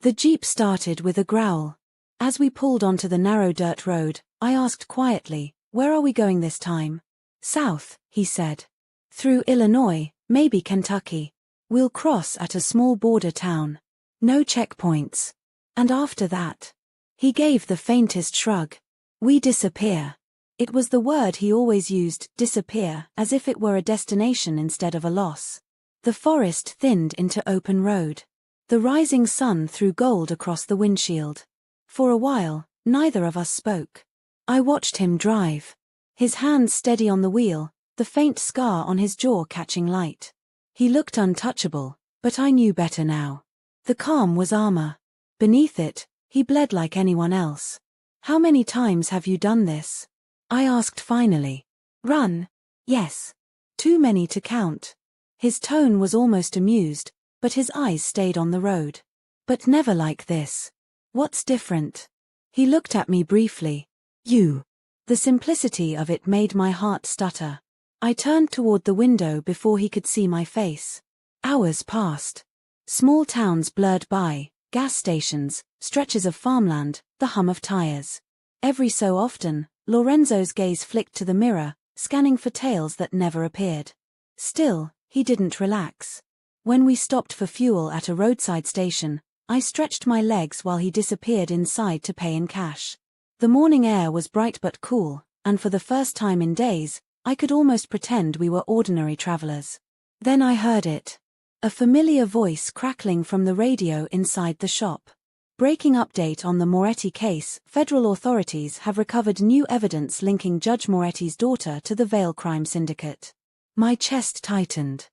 The jeep started with a growl. As we pulled onto the narrow dirt road, I asked quietly, where are we going this time? South, he said. Through Illinois, maybe Kentucky. We'll cross at a small border town. No checkpoints. And after that? He gave the faintest shrug. We disappear. It was the word he always used, disappear, as if it were a destination instead of a loss. The forest thinned into open road. The rising sun threw gold across the windshield. For a while, neither of us spoke. I watched him drive. His hands steady on the wheel, the faint scar on his jaw catching light. He looked untouchable, but I knew better now. The calm was armor. Beneath it, he bled like anyone else. How many times have you done this? I asked finally. Run? Yes. Too many to count. His tone was almost amused, but his eyes stayed on the road. But never like this. What's different? He looked at me briefly. You. The simplicity of it made my heart stutter. I turned toward the window before he could see my face. Hours passed. Small towns blurred by, gas stations, stretches of farmland, the hum of tires. Every so often, Lorenzo's gaze flicked to the mirror, scanning for tales that never appeared. Still, he didn't relax. When we stopped for fuel at a roadside station, I stretched my legs while he disappeared inside to pay in cash. The morning air was bright but cool, and for the first time in days, I could almost pretend we were ordinary travelers. Then I heard it. A familiar voice crackling from the radio inside the shop. Breaking update on the Moretti case, federal authorities have recovered new evidence linking Judge Moretti's daughter to the Vale crime syndicate. My chest tightened.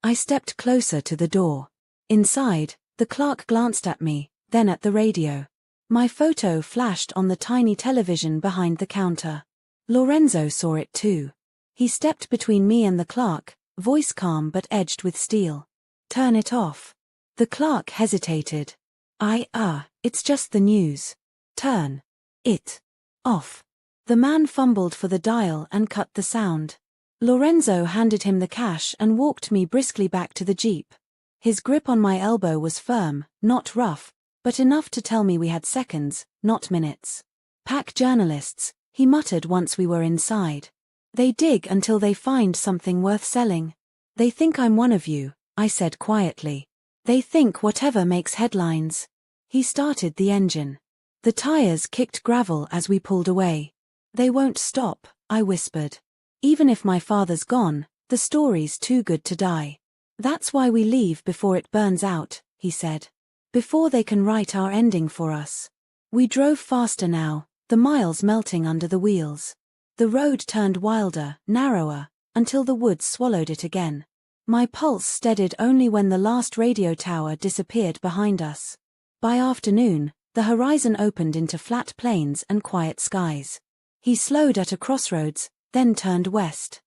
I stepped closer to the door. Inside, the clerk glanced at me, then at the radio. My photo flashed on the tiny television behind the counter. Lorenzo saw it too. He stepped between me and the clerk, voice calm but edged with steel. Turn it off. The clerk hesitated. It's just the news. Turn it off. The man fumbled for the dial and cut the sound. Lorenzo handed him the cash and walked me briskly back to the jeep. His grip on my elbow was firm, not rough, but enough to tell me we had seconds, not minutes. Pack journalists, he muttered once we were inside. They dig until they find something worth selling. They think I'm one of you, I said quietly. They think whatever makes headlines. He started the engine. The tires kicked gravel as we pulled away. They won't stop, I whispered. Even if my father's gone, the story's too good to die. That's why we leave before it burns out, he said. Before they can write our ending for us. We drove faster now, the miles melting under the wheels. The road turned wilder, narrower, until the woods swallowed it again. My pulse steadied only when the last radio tower disappeared behind us. By afternoon, the horizon opened into flat plains and quiet skies. He slowed at a crossroads, then turned west.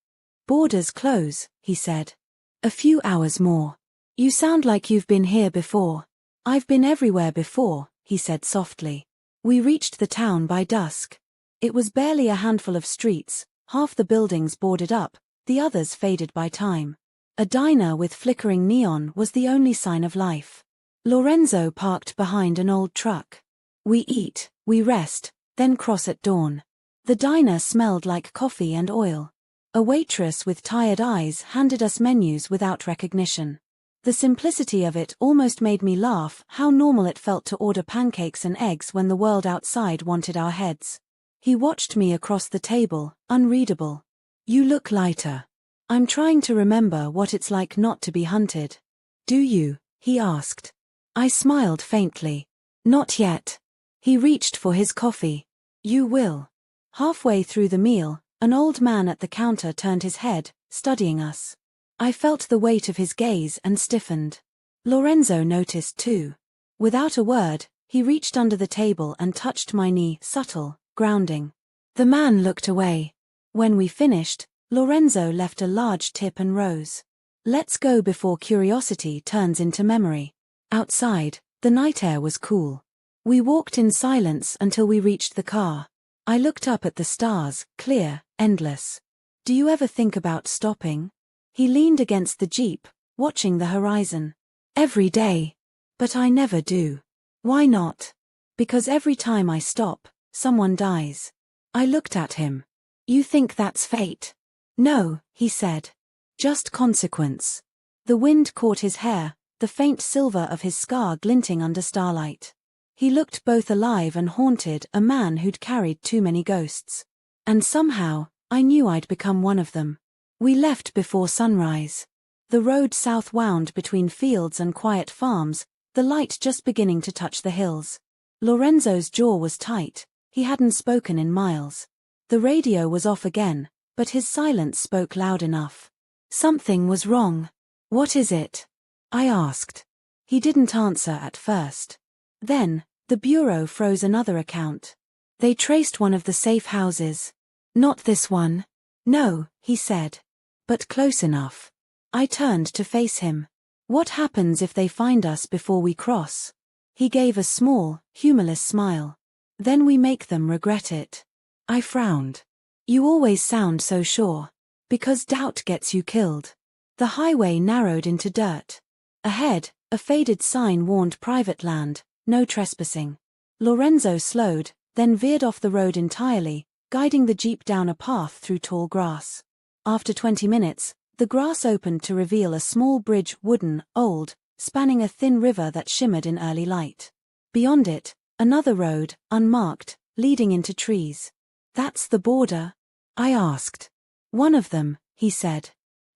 Borders close, he said. A few hours more. You sound like you've been here before. I've been everywhere before, he said softly. We reached the town by dusk. It was barely a handful of streets, half the buildings boarded up, the others faded by time. A diner with flickering neon was the only sign of life. Lorenzo parked behind an old truck. We eat, we rest, then cross at dawn. The diner smelled like coffee and oil. A waitress with tired eyes handed us menus without recognition. The simplicity of it almost made me laugh, how normal it felt to order pancakes and eggs when the world outside wanted our heads. He watched me across the table, unreadable. You look lighter. I'm trying to remember what it's like not to be hunted. Do you? He asked. I smiled faintly. Not yet. He reached for his coffee. You will. Halfway through the meal, an old man at the counter turned his head, studying us. I felt the weight of his gaze and stiffened. Lorenzo noticed too. Without a word, he reached under the table and touched my knee, subtle, grounding. The man looked away. When we finished, Lorenzo left a large tip and rose. Let's go before curiosity turns into memory. Outside, the night air was cool. We walked in silence until we reached the car. I looked up at the stars, clear, endless. Do you ever think about stopping? He leaned against the Jeep, watching the horizon. Every day. But I never do. Why not? Because every time I stop, someone dies. I looked at him. You think that's fate? No, he said. Just consequence. The wind caught his hair, the faint silver of his scar glinting under starlight. He looked both alive and haunted, a man who'd carried too many ghosts. And somehow, I knew I'd become one of them. We left before sunrise. The road south wound between fields and quiet farms, the light just beginning to touch the hills. Lorenzo's jaw was tight, he hadn't spoken in miles. The radio was off again, but his silence spoke loud enough. Something was wrong. What is it? I asked. He didn't answer at first. Then, the bureau froze another account. They traced one of the safe houses. Not this one. No, he said. But close enough. I turned to face him. What happens if they find us before we cross? He gave a small, humorless smile. Then we make them regret it. I frowned. You always sound so sure. Because doubt gets you killed. The highway narrowed into dirt. Ahead, a faded sign warned private land, no trespassing. Lorenzo slowed, then veered off the road entirely, guiding the Jeep down a path through tall grass. After 20 minutes, the grass opened to reveal a small bridge, wooden, old, spanning a thin river that shimmered in early light. Beyond it, another road, unmarked, leading into trees. That's the border? I asked. One of them, he said.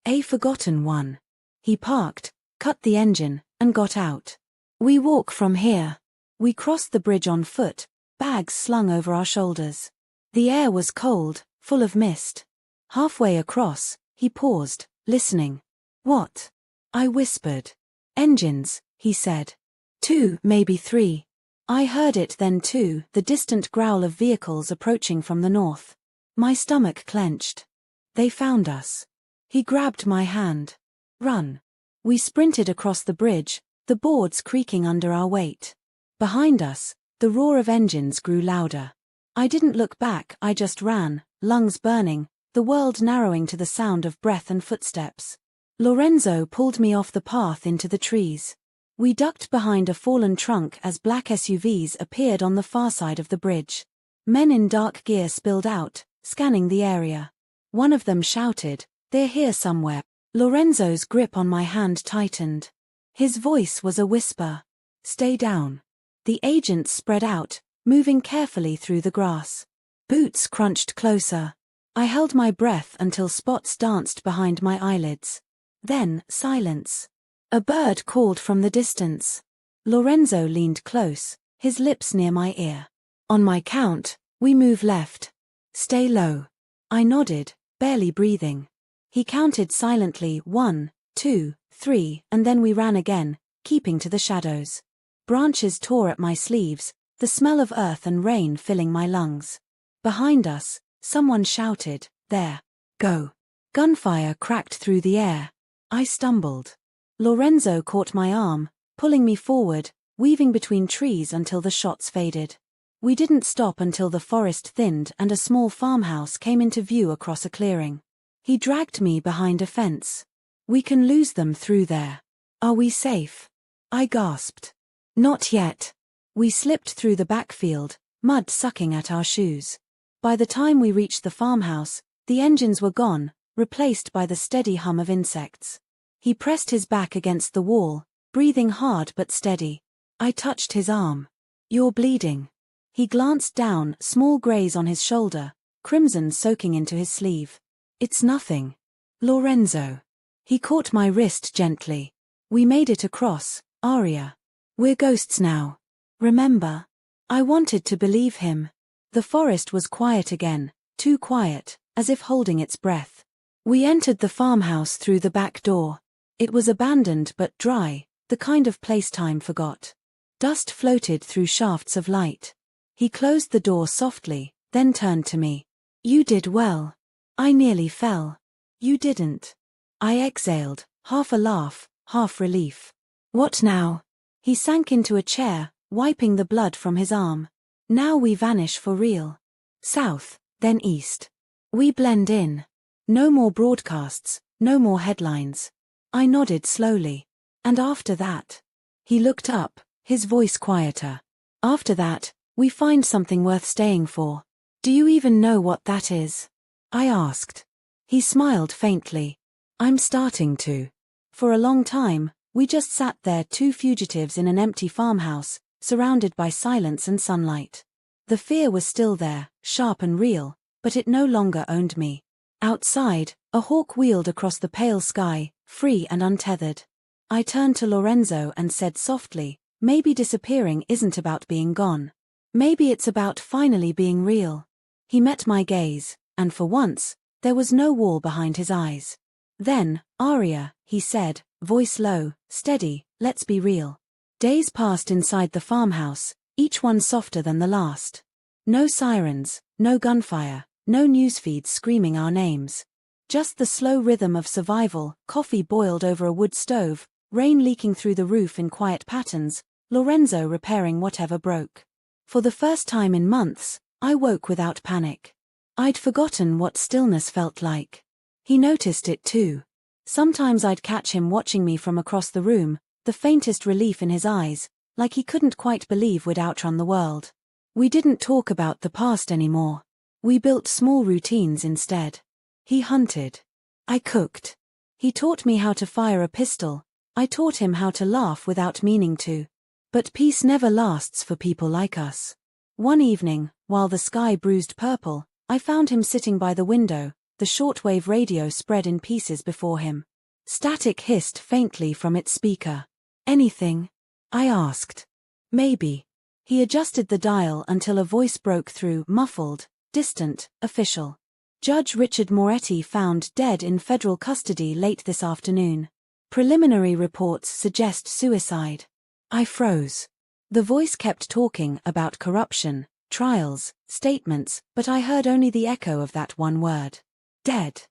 A forgotten one. He parked, cut the engine, and got out. We walk from here. We crossed the bridge on foot, bags slung over our shoulders. The air was cold, full of mist. Halfway across, he paused, listening. What? I whispered. Engines, he said. 2, maybe 3. I heard it then too, the distant growl of vehicles approaching from the north. My stomach clenched. They found us. He grabbed my hand. Run. We sprinted across the bridge, the boards creaking under our weight. Behind us, the roar of engines grew louder. I didn't look back, I just ran, lungs burning, the world narrowing to the sound of breath and footsteps. Lorenzo pulled me off the path into the trees. We ducked behind a fallen trunk as black SUVs appeared on the far side of the bridge. Men in dark gear spilled out, scanning the area. One of them shouted, "They're here somewhere." Lorenzo's grip on my hand tightened. His voice was a whisper. "Stay down." The agents spread out, moving carefully through the grass. Boots crunched closer. I held my breath until spots danced behind my eyelids. Then, silence. A bird called from the distance. Lorenzo leaned close, his lips near my ear. On my count, we move left. Stay low. I nodded, barely breathing. He counted silently 1, 2, 3, and then we ran again, keeping to the shadows. Branches tore at my sleeves, the smell of earth and rain filling my lungs. Behind us, someone shouted, "There. Go." Gunfire cracked through the air. I stumbled. Lorenzo caught my arm, pulling me forward, weaving between trees until the shots faded. We didn't stop until the forest thinned and a small farmhouse came into view across a clearing. He dragged me behind a fence. "We can lose them through there. Are we safe?" I gasped. "Not yet." We slipped through the backfield, mud sucking at our shoes. By the time we reached the farmhouse, the engines were gone, replaced by the steady hum of insects. He pressed his back against the wall, breathing hard but steady. I touched his arm. "You're bleeding." He glanced down, small graze on his shoulder, crimson soaking into his sleeve. "It's nothing. Lorenzo." He caught my wrist gently. "We made it across, Aria. We're ghosts now. Remember?" I wanted to believe him. The forest was quiet again, too quiet, as if holding its breath. We entered the farmhouse through the back door. It was abandoned but dry, the kind of place time forgot. Dust floated through shafts of light. He closed the door softly, then turned to me. "You did well." I nearly fell. "You didn't." I exhaled, half a laugh, half relief. "What now?" He sank into a chair, wiping the blood from his arm. "Now we vanish for real. South, then east. We blend in. No more broadcasts, no more headlines." I nodded slowly. "And after that?" He looked up, his voice quieter. "After that, we find something worth staying for. Do you even know what that is?" I asked. He smiled faintly. "I'm starting to." For a long time, we just sat there, two fugitives in an empty farmhouse, surrounded by silence and sunlight. The fear was still there, sharp and real, but it no longer owned me. Outside, a hawk wheeled across the pale sky, free and untethered. I turned to Lorenzo and said softly, "Maybe disappearing isn't about being gone. Maybe it's about finally being real." He met my gaze, and for once, there was no wall behind his eyes. "Then, Aria," he said, voice low, steady, "let's be real." Days passed inside the farmhouse, each one softer than the last. No sirens, no gunfire, no newsfeeds screaming our names. Just the slow rhythm of survival, coffee boiled over a wood stove, rain leaking through the roof in quiet patterns, Lorenzo repairing whatever broke. For the first time in months, I woke without panic. I'd forgotten what stillness felt like. He noticed it too. Sometimes I'd catch him watching me from across the room, the faintest relief in his eyes, like he couldn't quite believe we'd outrun the world. We didn't talk about the past anymore. We built small routines instead. He hunted. I cooked. He taught me how to fire a pistol. I taught him how to laugh without meaning to. But peace never lasts for people like us. One evening, while the sky bruised purple, I found him sitting by the window, the shortwave radio spread in pieces before him. Static hissed faintly from its speaker. "Anything?" I asked. "Maybe." He adjusted the dial until a voice broke through, muffled, distant, official. "Judge Richard Moretti found dead in federal custody late this afternoon. Preliminary reports suggest suicide." I froze. The voice kept talking about corruption, trials, statements, but I heard only the echo of that one word. Dead.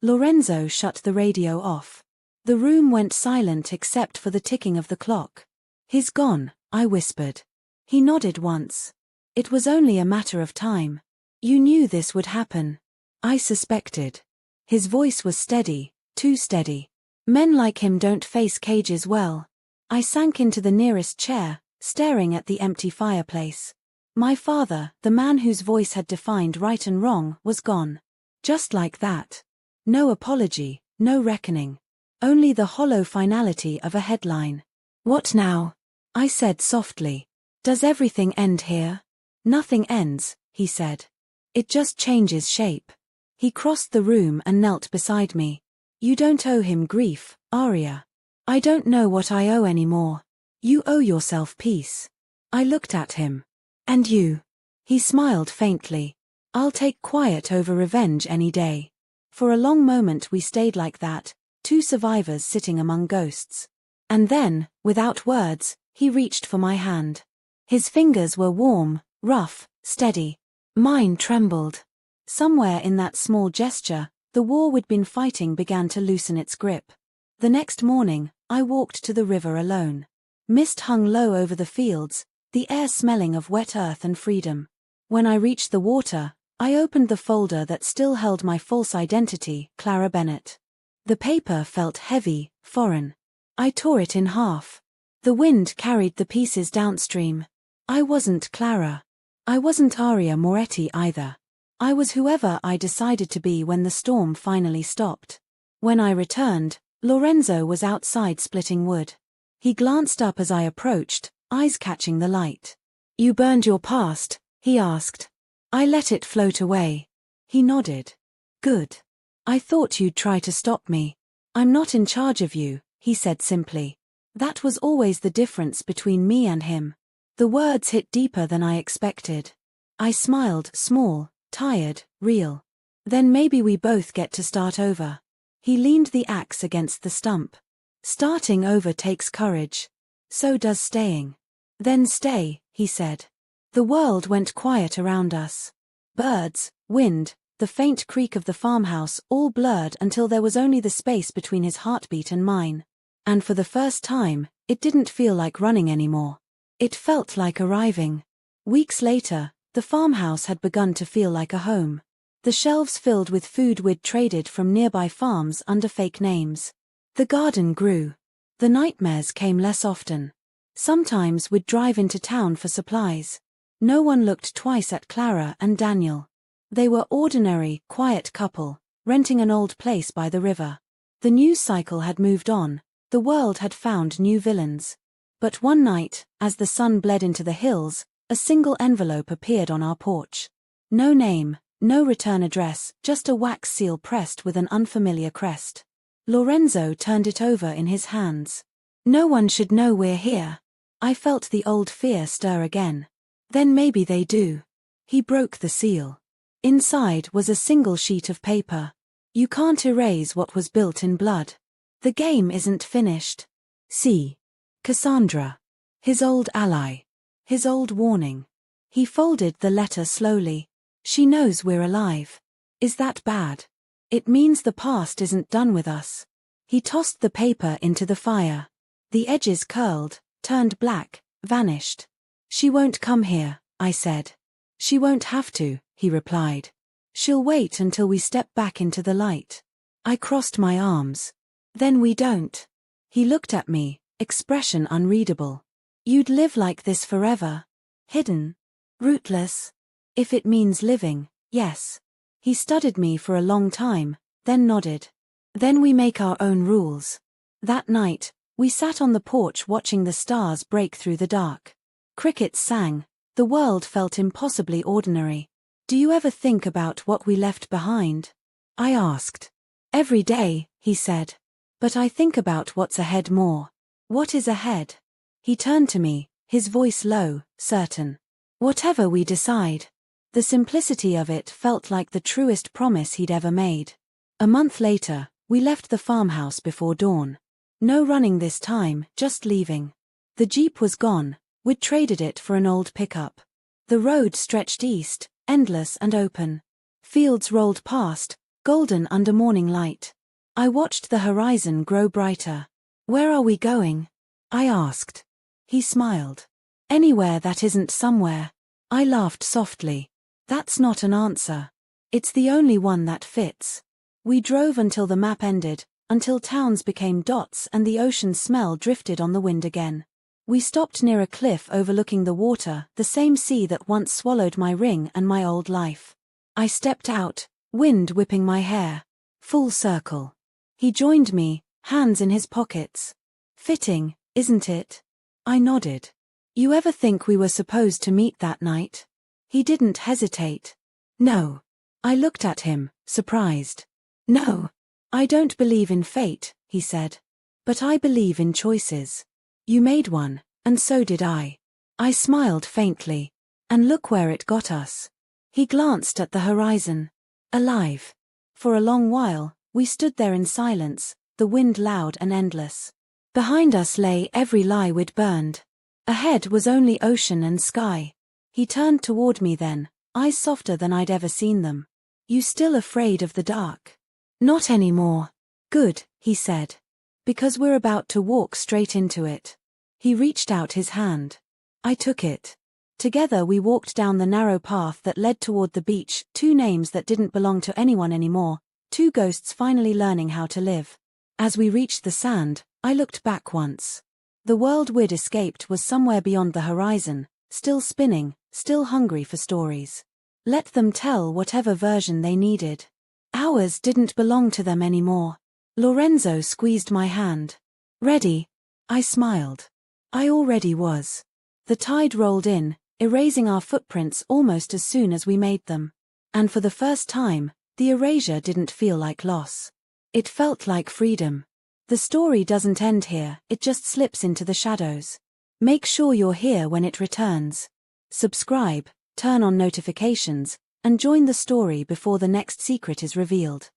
Lorenzo shut the radio off. The room went silent except for the ticking of the clock. "He's gone," I whispered. He nodded once. "It was only a matter of time. You knew this would happen." I suspected. His voice was steady, too steady. "Men like him don't face cages well." I sank into the nearest chair, staring at the empty fireplace. My father, the man whose voice had defined right and wrong, was gone. Just like that. No apology, no reckoning. Only the hollow finality of a headline. "What now?" I said softly. "Does everything end here?" "Nothing ends," he said. "It just changes shape." He crossed the room and knelt beside me. "You don't owe him grief, Arya." "I don't know what I owe anymore." "You owe yourself peace." I looked at him. "And you?" He smiled faintly. "I'll take quiet over revenge any day." For a long moment we stayed like that, two survivors sitting among ghosts. And then, without words, he reached for my hand. His fingers were warm, rough, steady. Mine trembled. Somewhere in that small gesture, the war we'd been fighting began to loosen its grip. The next morning, I walked to the river alone. Mist hung low over the fields, the air smelling of wet earth and freedom. When I reached the water, I opened the folder that still held my false identity, Clara Bennett. The paper felt heavy, foreign. I tore it in half. The wind carried the pieces downstream. I wasn't Clara. I wasn't Aria Moretti either. I was whoever I decided to be when the storm finally stopped. When I returned, Lorenzo was outside splitting wood. He glanced up as I approached, eyes catching the light. "You burned your past?" he asked. "I let it float away." He nodded. "Good. I thought you'd try to stop me." "I'm not in charge of you," he said simply. That was always the difference between me and him. The words hit deeper than I expected. I smiled, small, tired, real. "Then maybe we both get to start over." He leaned the axe against the stump. "Starting over takes courage. So does staying." "Then stay," he said. The world went quiet around us. Birds, wind, the faint creak of the farmhouse all blurred until there was only the space between his heartbeat and mine. And for the first time, it didn't feel like running anymore. It felt like arriving. Weeks later, the farmhouse had begun to feel like a home. The shelves filled with food we'd traded from nearby farms under fake names. The garden grew. The nightmares came less often. Sometimes we'd drive into town for supplies. No one looked twice at Clara and Daniel. They were ordinary, quiet couple, renting an old place by the river. The news cycle had moved on. The world had found new villains. But one night, as the sun bled into the hills, a single envelope appeared on our porch. No name, no return address, just a wax seal pressed with an unfamiliar crest. Lorenzo turned it over in his hands. "No one should know we're here." I felt the old fear stir again. "Then maybe they do." He broke the seal. Inside was a single sheet of paper. "You can't erase what was built in blood. The game isn't finished." See. Cassandra. His old ally. His old warning. He folded the letter slowly. "She knows we're alive." Is that bad? It means the past isn't done with us. He tossed the paper into the fire. The edges curled, turned black, vanished. "She won't come here," I said. "She won't have to," he replied. "She'll wait until we step back into the light." I crossed my arms. "Then we don't." He looked at me, expression unreadable. "You'd live like this forever? Hidden? Rootless?" "If it means living, yes." He studied me for a long time, then nodded. "Then we make our own rules." That night, we sat on the porch watching the stars break through the dark. Crickets sang. The world felt impossibly ordinary. "Do you ever think about what we left behind?" I asked. "Every day," he said. "But I think about what's ahead more." "What is ahead?" He turned to me, his voice low, certain. "Whatever we decide." The simplicity of it felt like the truest promise he'd ever made. A month later, we left the farmhouse before dawn. No running this time, just leaving. The Jeep was gone. We'd traded it for an old pickup. The road stretched east, endless and open. Fields rolled past, golden under morning light. I watched the horizon grow brighter. "Where are we going?" I asked. He smiled. "Anywhere that isn't somewhere." I laughed softly. "That's not an answer. It's the only one that fits." We drove until the map ended, until towns became dots and the ocean smell drifted on the wind again. We stopped near a cliff overlooking the water, the same sea that once swallowed my ring and my old life. I stepped out, wind whipping my hair. Full circle. He joined me, hands in his pockets. Fitting, isn't it? I nodded. You ever think we were supposed to meet that night? He didn't hesitate. No. I looked at him, surprised. No. I don't believe in fate, he said. But I believe in choices. You made one, and so did I. I smiled faintly. And look where it got us. He glanced at the horizon. Alive. For a long while, we stood there in silence, the wind loud and endless. Behind us lay every lie we'd burned. Ahead was only ocean and sky. He turned toward me then, eyes softer than I'd ever seen them. You still afraid of the dark? Not anymore. Good, he said. Because we're about to walk straight into it. He reached out his hand. I took it. Together we walked down the narrow path that led toward the beach, two names that didn't belong to anyone anymore, two ghosts finally learning how to live. As we reached the sand, I looked back once. The world we'd escaped was somewhere beyond the horizon, still spinning, still hungry for stories. Let them tell whatever version they needed. Ours didn't belong to them anymore. Lorenzo squeezed my hand. Ready? I smiled. I already was. The tide rolled in, erasing our footprints almost as soon as we made them. And for the first time, the erasure didn't feel like loss. It felt like freedom. The story doesn't end here, it just slips into the shadows. Make sure you're here when it returns. Subscribe, turn on notifications, and join the story before the next secret is revealed.